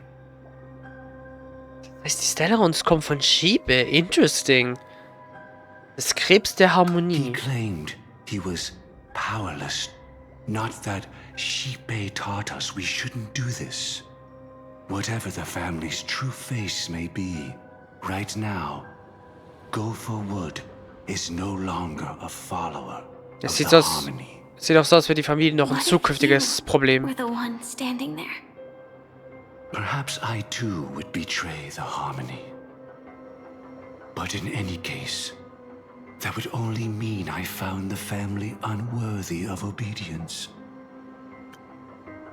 Das heißt, die Stellarons kommen von Shipe. Interesting. Das Krebs der Harmonie. He claimed he was powerless. Not that Shipe taught us we shouldn't do this. Whatever the family's true face may be, right now, Go for Wood is no longer a follower of the Harmony. Sieht auch so aus, als wäre die Familie noch ein zukünftiges Problem. We're the one standing there. Perhaps I too would betray the Harmony. But in any case, that would only mean I found the family unworthy of obedience.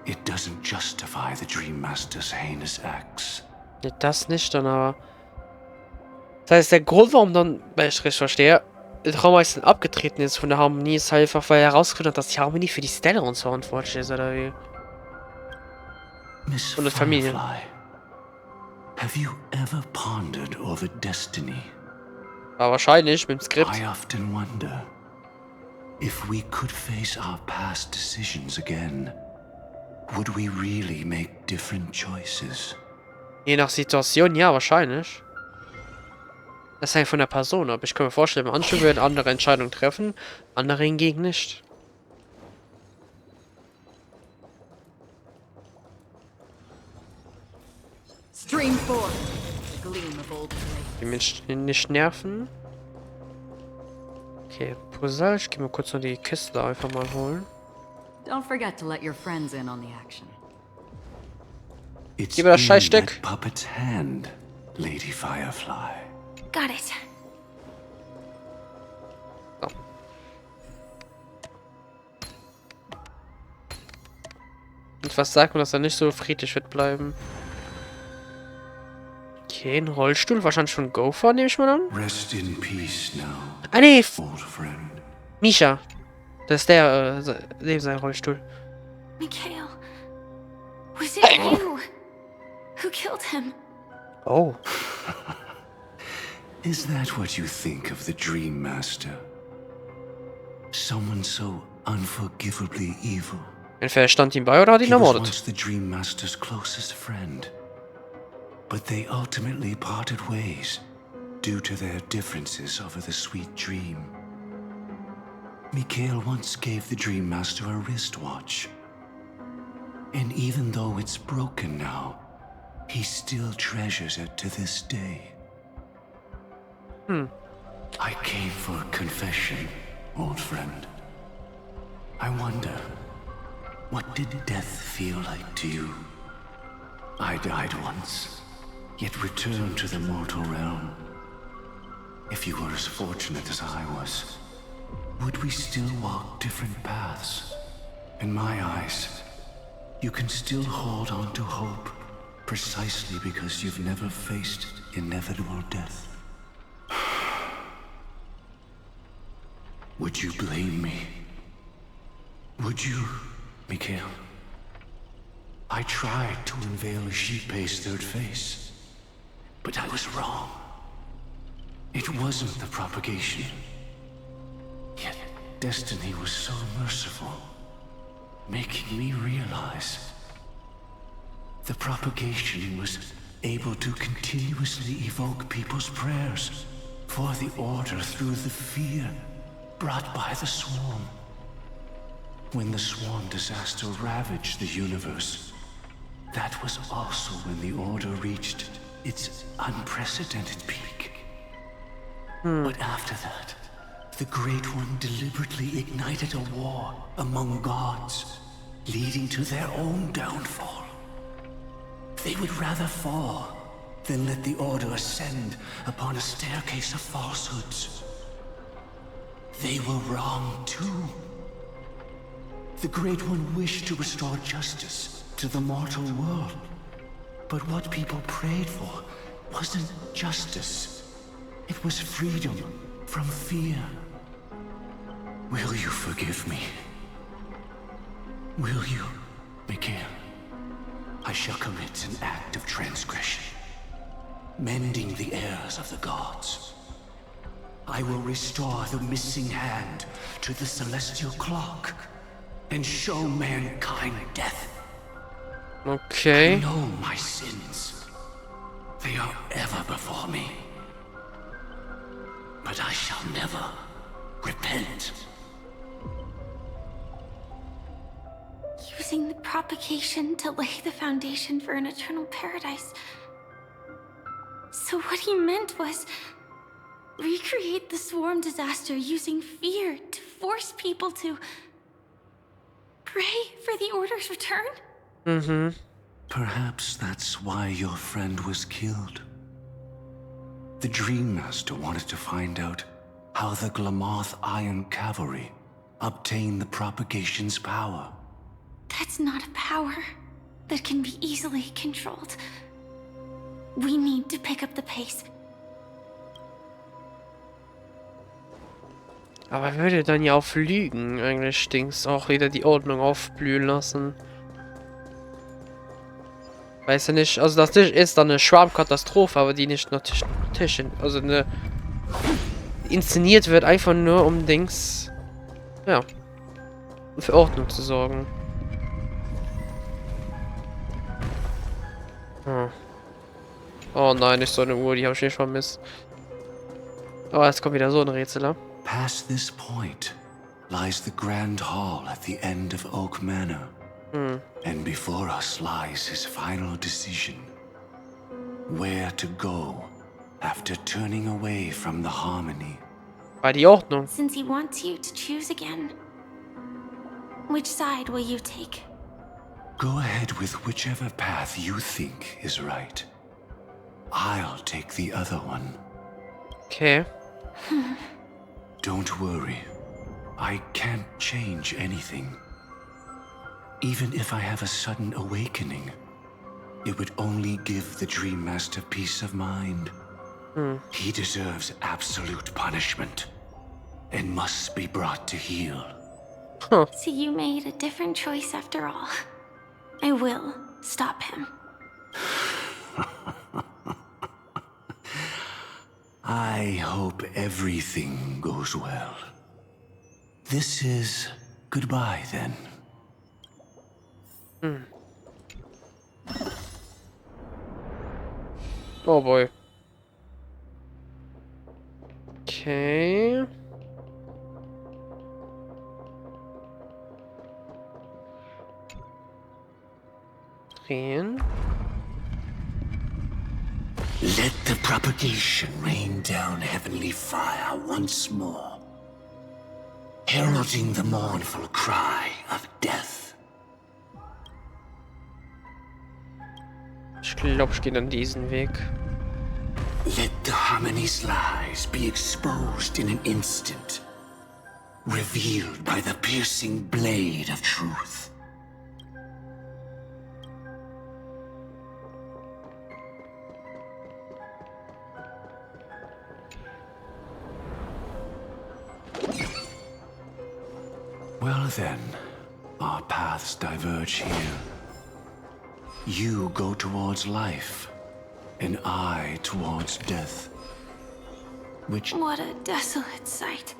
It doesn't justify the Dream Master's heinous acts. Ja, das nicht, dann aber. Das heißt, der Grund, warum dann, weil ich richtig verstehe, der Traumeister abgetreten ist von der Harmonie, ist halt einfach, weil er herausgefunden hat, dass die Harmonie für die Stellarons verantwortlich ist, oder wie? Miss Und die Familie. Firefly, have you ever pondered over destiny? Aber wahrscheinlich mit dem Skript. I often wonder if we could face our past decisions again. Would we really make different choices? Je nach Situation, ja, wahrscheinlich. Das hängt von der Person ab. Ich kann mir vorstellen, manche würden andere Entscheidungen treffen, andere hingegen nicht. Stream forth, the gleam of old blades. Die Menschen nicht nerven. Okay, Puzzle. Ich gehe mal kurz noch die Kiste einfach mal holen. Don't forget to let your friends in on the action. It's Gib mir das in Scheißstück. that puppet's hand, Lady Firefly. Got it. So. Und was sagt man, dass er nicht so friedlich wird bleiben? Okay, ein Rollstuhl. Wahrscheinlich von Gopher, nehme ich mal an. Rest in peace now, Ah, nee. old friend. Misha. Das ist der, neben seinem Rollstuhl. Mikhail, was it you who killed him? Oh. Is that what you think of the Dream Master? Someone so unforgivably evil. Entweder stand ihm bei oder hat ihn He was ermordet. once the Dream Master's closest friend. But they ultimately parted ways due to their differences over the sweet dream. Mikhail once gave the Dream Master a wristwatch. And even though it's broken now, he still treasures it to this day. I came for a confession, old friend. I wonder, what did death feel like to you? I died once, yet returned to the mortal realm. If you were as fortunate as I was, would we still walk different paths? In my eyes, you can still hold on to hope, precisely because you've never faced inevitable death. Would you blame me? Would you, Mikhail? I tried to unveil Jiipe's third face, but I was wrong. It wasn't the propagation. Yet destiny was so merciful, making me realize the propagation was able to continuously evoke people's prayers for the order through the fear brought by the swarm. When the swarm disaster ravaged the universe, that was also when the order reached its unprecedented peak. But after that, the Great One deliberately ignited a war among gods, leading to their own downfall. They would rather fall than let the Order ascend upon a staircase of falsehoods. They were wrong too. The Great One wished to restore justice to the mortal world. But what people prayed for wasn't justice. It was freedom from fear. Will you forgive me? Will you, Mikhail? I shall commit an act of transgression, mending the errors of the gods. I will restore the missing hand to the celestial clock and show mankind death. Okay. I know my sins. They are ever before me. But I shall never repent. Using the propagation to lay the foundation for an eternal paradise. So what he meant was recreate the swarm disaster using fear to force people to pray for the Order's return? Mm-hmm. Perhaps that's why your friend was killed. The Dream Master wanted to find out how the Glamoth Iron Cavalry obtained the propagation's power. That's not a power that can be easily controlled. We need to pick up the pace. Aber würde dann ja auf Lügen eigentlich Dings auch wieder die Ordnung aufblühen lassen. Weiß ja nicht, also das ist dann eine Schwarmkatastrophe, aber die nicht natürlich, also eine inszeniert wird einfach nur um Dings, ja, für Ordnung zu sorgen. Oh nein, nicht so eine Uhr, die habe ich nicht vermisst. Oh, jetzt kommt wieder so ein Rätsel. Past this point lies the Grand Hall at the end of Oak Manor. And before us lies his final decision. Where to go after turning away from the harmony. Bei die Ordnung. Since he wants you to choose again, which side will you take? Go ahead with whichever path you think is right. I'll take the other one. Okay. Don't worry. I can't change anything. Even if I have a sudden awakening, it would only give the Dream Master peace of mind. He deserves absolute punishment and must be brought to heel. Huh. So you made a different choice after all. I will stop him. I hope everything goes well. This is goodbye then. Oh boy. Okay. Drehen. Let the propagation rain down heavenly fire once more, heralding the mournful cry of death. Ich glaube, ich gehe dann diesen Weg. Let the harmony's lies be exposed in an instant, revealed by the piercing blade of truth. Well then, our paths diverge here. You go towards life, and I towards death. Which... What a desolate sight.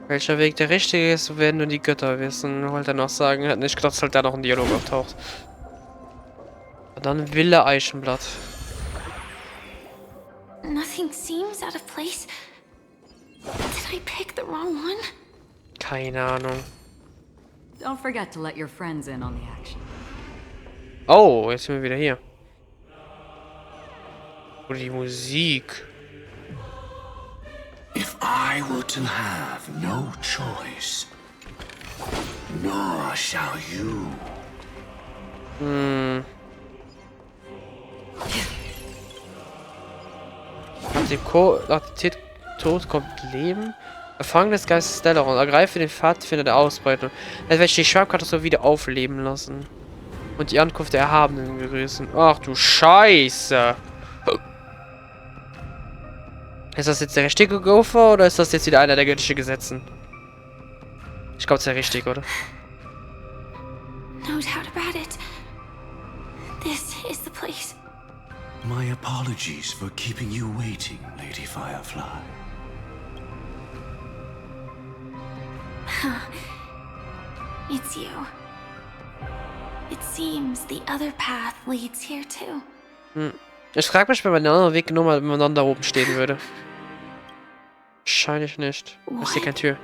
Welcher Weg der richtige ist, werden nur die Götter wissen. Wollte er noch sagen. Hat nicht gedacht, dass halt da noch ein Dialog auftaucht. Und dann Wille Eichenblatt. Nothing seems out of place. Did I pick the wrong one? Keine Ahnung. Don't forget to let your friends in on the action. Oh, jetzt sind wir wieder hier. Oh, die Musik. If I were to have no choice, nor shall you. Nach dem Tod kommt Leben. Erfangen des Geistes Stellaron. Ergreife den Pfadfinder der Ausbreitung. Dann werde ich die Schwarmkatastrophe wieder aufleben lassen. Und die Ankunft der Erhabenen begrüßen. Ach du Scheiße. Ist das jetzt der richtige Gopher oder ist das jetzt wieder einer der göttlichen Gesetzen? Ich glaube, es ist der richtige, oder? No doubt about it. This is the place. My apologies for keeping you waiting, Lady Firefly. It's you. It seems the other path leads here too. Ich frage mich, wenn man den anderen Weg genommen hat, wenn man dann da oben stehen würde. Wahrscheinlich nicht. Ist hier keine Tür.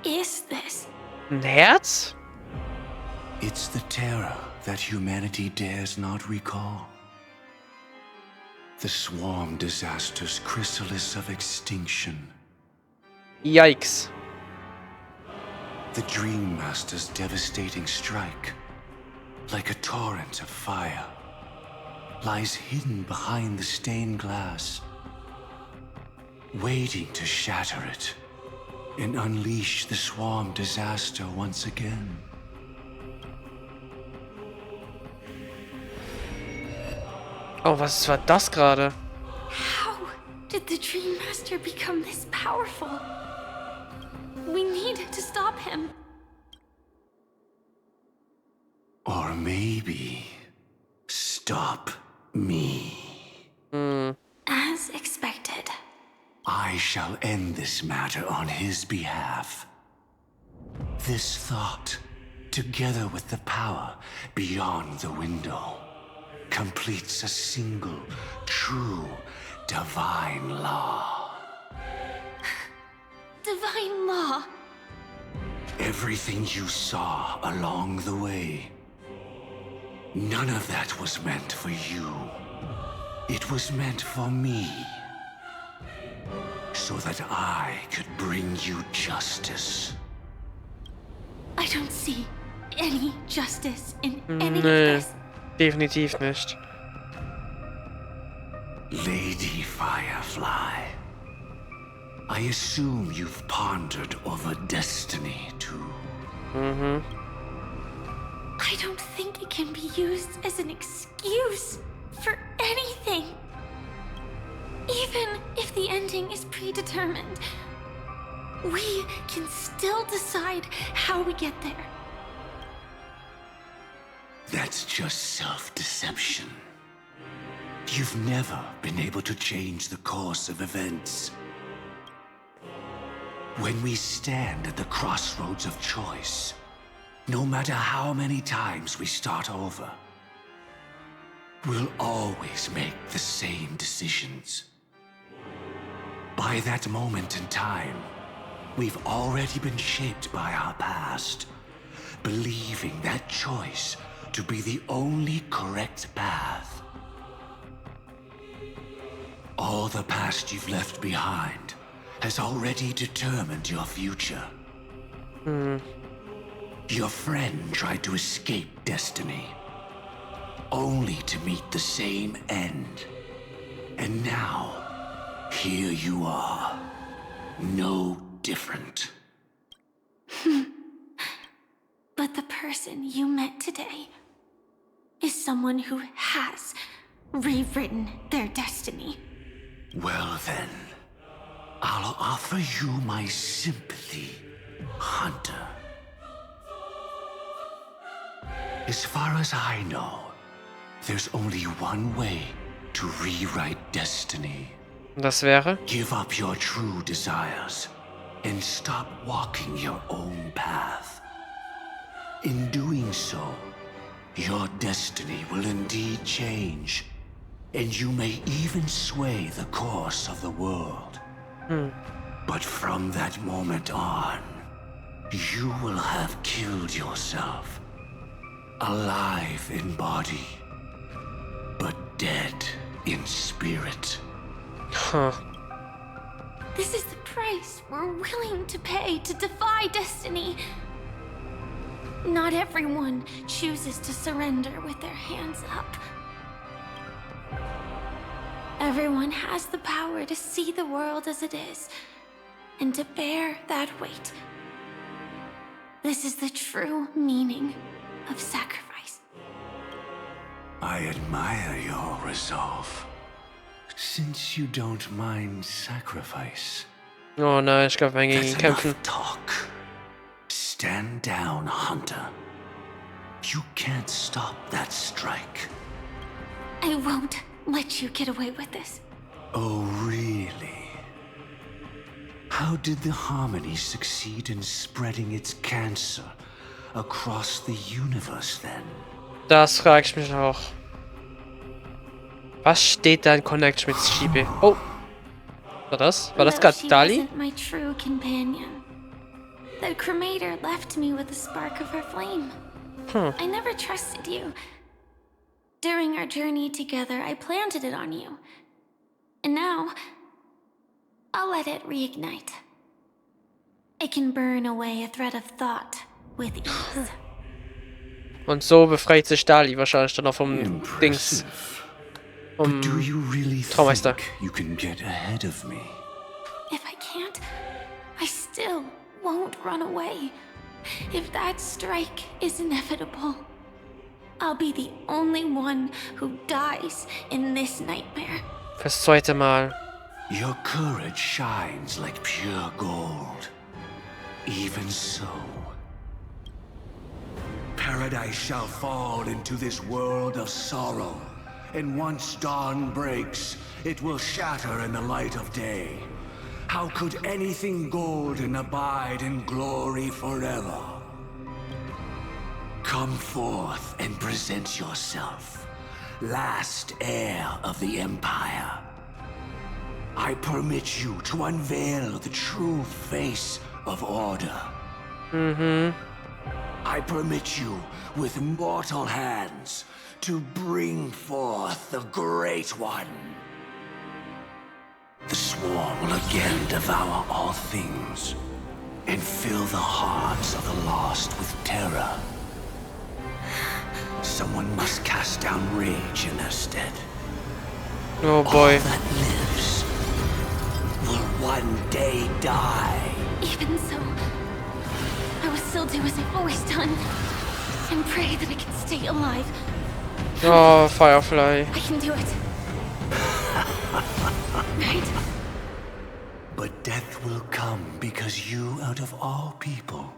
Is this? Ein Herz? It's the terror that humanity dares not recall. The swarm disaster's chrysalis of extinction. Yikes. The Dream Master's devastating strike, like a torrent of fire, lies hidden behind the stained glass, waiting to shatter it and unleash the swarm disaster once again. Oh, was war das gerade? How did the Dream Master become this powerful? We need to stop him. Or maybe stop me. As expected. I shall end this matter on his behalf. This thought, together with the power beyond the window, completes a single, true, divine law. Divine law? Everything you saw along the way, none of that was meant for you. It was meant for me. So that I could bring you justice. I don't see any justice in any of this. Definitiv nicht. Lady Firefly, I assume you've pondered over destiny too. I don't think it can be used as an excuse for anything. Even if the ending is predetermined, we can still decide how we get there. That's just self-deception. You've never been able to change the course of events. When we stand at the crossroads of choice, no matter how many times we start over, we'll always make the same decisions. By that moment in time, we've already been shaped by our past, believing that choice to be the only correct path. All the past you've left behind has already determined your future. Your friend tried to escape destiny, only to meet the same end. And now, here you are, no different. But the person you met today is someone who has rewritten their destiny. Well then, I'll offer you my sympathy, Hunter. As far as I know, there's only one way to rewrite destiny. Das wäre? Give up your true desires and stop walking your own path. In doing so, your destiny will indeed change, and you may even sway the course of the world. But from that moment on, you will have killed yourself. Alive in body, but dead in spirit. Huh. This is the price we're willing to pay to defy destiny. Not everyone chooses to surrender with their hands up. Everyone has the power to see the world as it is, and to bear that weight. This is the true meaning of sacrifice. I admire your resolve. Since you don't mind sacrifice. Oh nein, ich glaube, wir gegen ihn kämpfen. Talk. Stand down, Hunter. You can't stop that strike. I won't let you get away with this. Oh, really? How did the Harmony succeed in spreading its cancer across the universe then? Das frage ich mich auch. Was steht da in Connection mit Schiebe? Oh! War das? War das gerade Dahlie? My true companion. The cremator left me with a spark of her flame. I never trusted you. During our journey together, I planted it on you. And now, I'll let it reignite. It can burn away a thread of thought with ease. Und so befreit sich Dahlie wahrscheinlich dann auch vom Dings. But do you really Traumeister. think you can get ahead of me? If I can't, I still won't run away. If that strike is inevitable, I'll be the only one who dies in this nightmare. Fürs zweite Mal. Your courage shines like pure gold. Even so, paradise shall fall into this world of sorrow. And once dawn breaks, it will shatter in the light of day. How could anything golden abide in glory forever? Come forth and present yourself, last heir of the Empire. I permit you to unveil the true face of order. I permit you with mortal hands to bring forth the Great One. The Swarm will again devour all things and fill the hearts of the lost with terror. Someone must cast down rage in their stead. Oh boy. All that lives will one day die. Even so, I will still do as I've always done, and pray that I can stay alive. Oh, Firefly. I can do it. Right? But death will come because you, out of all people,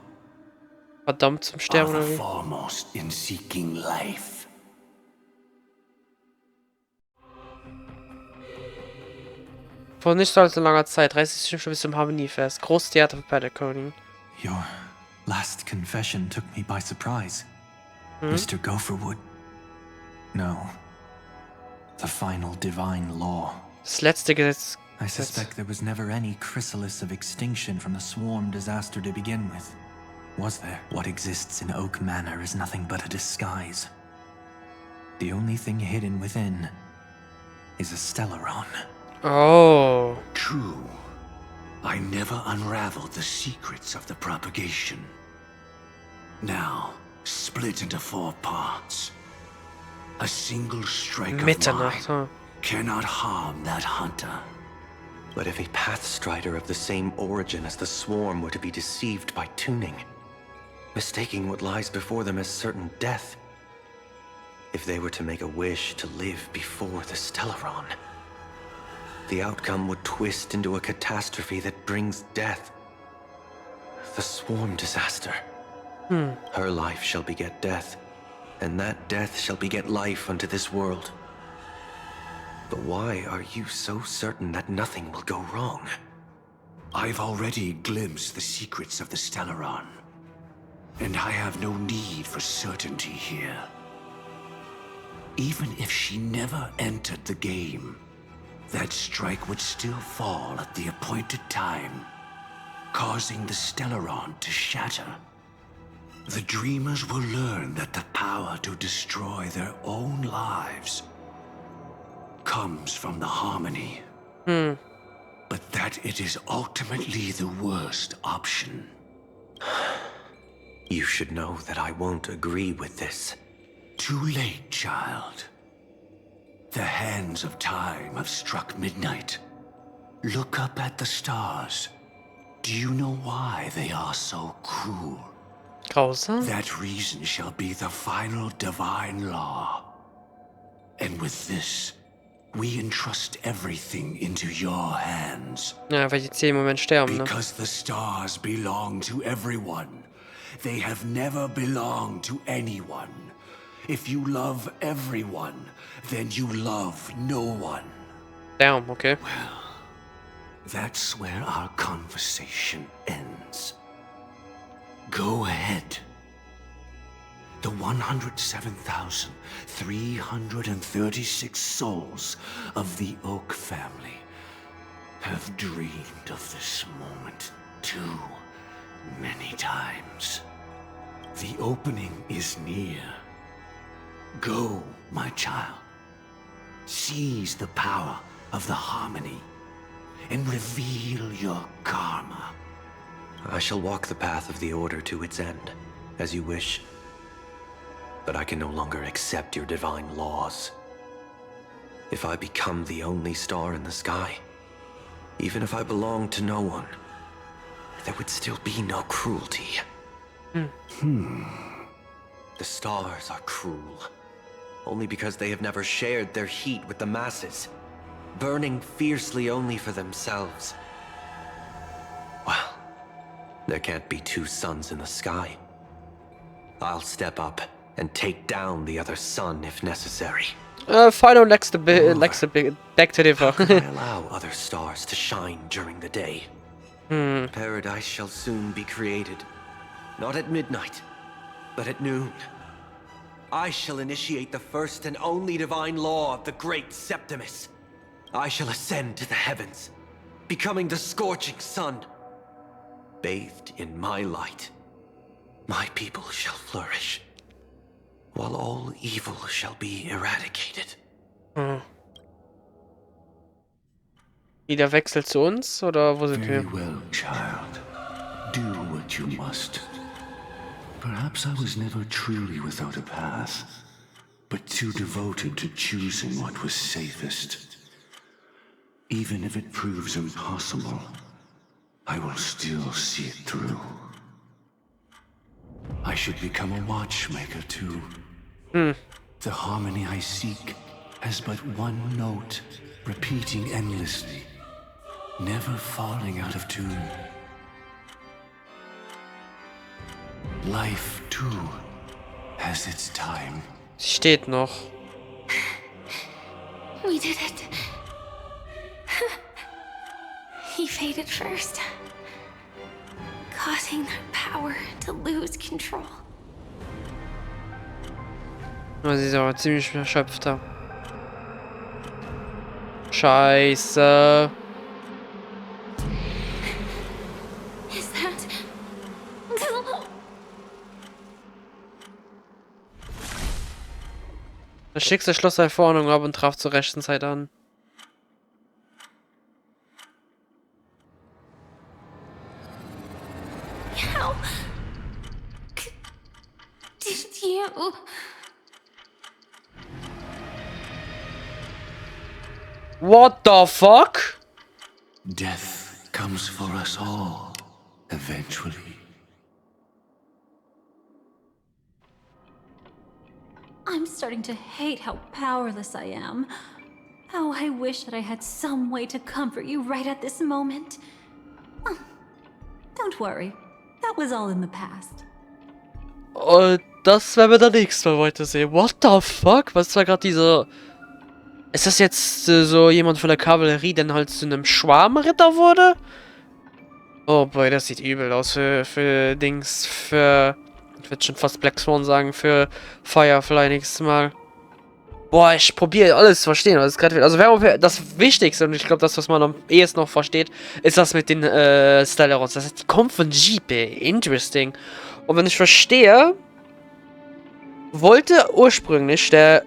Verdammt zum Sterben are oder the wie? foremost in seeking life. Vor nicht allzu langer Zeit, 30 Stunden bis zum Harmoniefest. Großtheater für Partnerin. Your last confession took me by surprise. Mr. Gopherwood. No. The final divine law. Das letzte Gesetz. I suspect there was never any chrysalis of extinction from the swarm disaster to begin with. Was there? What exists in Oak Manor is nothing but a disguise. The only thing hidden within is a Stellaron. Oh. True. I never unraveled the secrets of the propagation. Now, split into 4 parts. A single strike of Mitternacht, mine cannot harm that hunter. But if a Pathstrider of the same origin as the Swarm were to be deceived by tuning, mistaking what lies before them as certain death, if they were to make a wish to live before the Stellaron, the outcome would twist into a catastrophe that brings death. The Swarm disaster. Her life shall beget death, and that death shall beget life unto this world. But why are you so certain that nothing will go wrong? I've already glimpsed the secrets of the Stellaron, and I have no need for certainty here. Even if she never entered the game, that strike would still fall at the appointed time, causing the Stellaron to shatter. The dreamers will learn that the power to destroy their own lives comes from the harmony. But that it is ultimately the worst option. You should know that I won't agree with this. Too late, child. The hands of time have struck midnight. Look up at the stars. Do you know why they are so cruel? Grausam? That reason shall be the final divine law. And with this, we entrust everything into your hands. Ja, weil die 10 im Moment sterben, ne? Because the stars belong to everyone. They have never belonged to anyone. If you love everyone, then you love no one. Damn, okay. Well, that's where our conversation ends. Go ahead. The 107,336 souls of the Oak family have dreamed of this moment too many times. The opening is near. Go, my child. Seize the power of the harmony and reveal your karma. I shall walk the path of the Order to its end, as you wish. But I can no longer accept your divine laws. If I become the only star in the sky, even if I belong to no one, there would still be no cruelty. The stars are cruel, only because they have never shared their heat with the masses, burning fiercely only for themselves. Well, there can't be two suns in the sky. I'll step up and take down the other sun if necessary. Final back to the How can I allow other stars to shine during the day? Paradise shall soon be created. Not at midnight, but at noon. I shall initiate the first and only divine law of the great Septimus. I shall ascend to the heavens, becoming the scorching sun. Bathed in my light, my people shall flourish, while all evil shall be eradicated. Wieder Wechsel zu uns, oder wo sind wir? Very well, child. Do what you must. Perhaps I was never truly without a path, but too devoted to choosing what was safest. Even if it proves impossible, I will still see it through. I should become a watchmaker too. The harmony I seek has but one note, repeating endlessly, never falling out of tune. Life too has its time. Steht noch. We did it. He faded first, causing their power to lose control. Oh, sie ist aber ziemlich erschöpft da. Scheiße. Is that... Das Schicksal schloss seine Verordnung ab und traf zur rechten Zeit an. How did you... What the fuck? Death comes for us all, eventually. I'm starting to hate how powerless I am. How I wish that I had some way to comfort you right at this moment. Oh, don't worry. That was all in the past. das werden wir dann nächstes Mal weitersehen. What the fuck? Was war gerade dieser... Ist das jetzt so jemand von der Kavallerie, der halt zu einem Schwarmritter wurde? Oh boy, das sieht übel aus für Dings, für... Ich würde schon fast Black Swan sagen, für Firefly nächstes Mal. Boah, ich probiere alles zu verstehen, was gerade wird. Also das Wichtigste, und ich glaube, das, was man am ehesten noch versteht, ist das mit den Stellarons. Das heißt, die kommen von Jeep, interesting. Und wenn ich verstehe, wollte ursprünglich der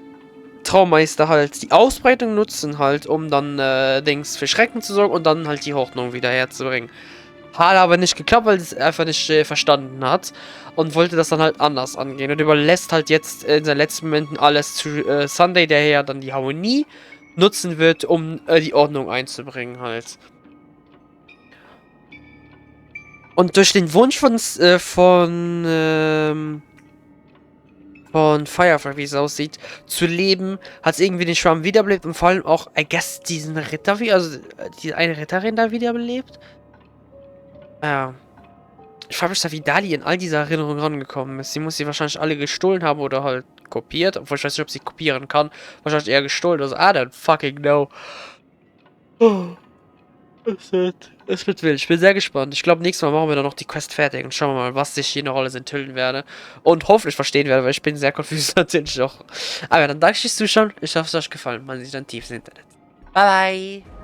Traumeister halt die Ausbreitung nutzen, halt, um dann Dings für Schrecken zu sorgen und dann halt die Ordnung wieder herzubringen. Hat aber nicht geklappt, weil es einfach nicht verstanden hat und wollte das dann halt anders angehen und überlässt halt jetzt in seinen letzten Momenten alles zu Sunday, der ja dann die Harmonie nutzen wird, um die Ordnung einzubringen halt. Und durch den Wunsch von Firefly, wie es aussieht, zu leben, hat es irgendwie den Schwarm wiederbelebt und vor allem auch, I guess, diesen Ritter, also die eine Ritterin da wiederbelebt. Ja. Ich frage mich da, wie Dahlie in all diese Erinnerungen rangekommen ist. Sie muss sie wahrscheinlich alle gestohlen haben oder halt kopiert. Obwohl ich weiß nicht, ob sie kopieren kann. Wahrscheinlich eher gestohlen. Also, I don't fucking know. Oh. Es wird wild. Ich bin sehr gespannt. Ich glaube, nächstes Mal machen wir dann noch die Quest fertig und schauen wir mal, was ich hier noch alles enthüllen werde. Und hoffentlich verstehen werde, weil ich bin sehr confused natürlich auch. Aber dann danke ich fürs Zuschauen. Ich hoffe, es hat euch gefallen. Man sieht dann tief ins Internet. Bye bye.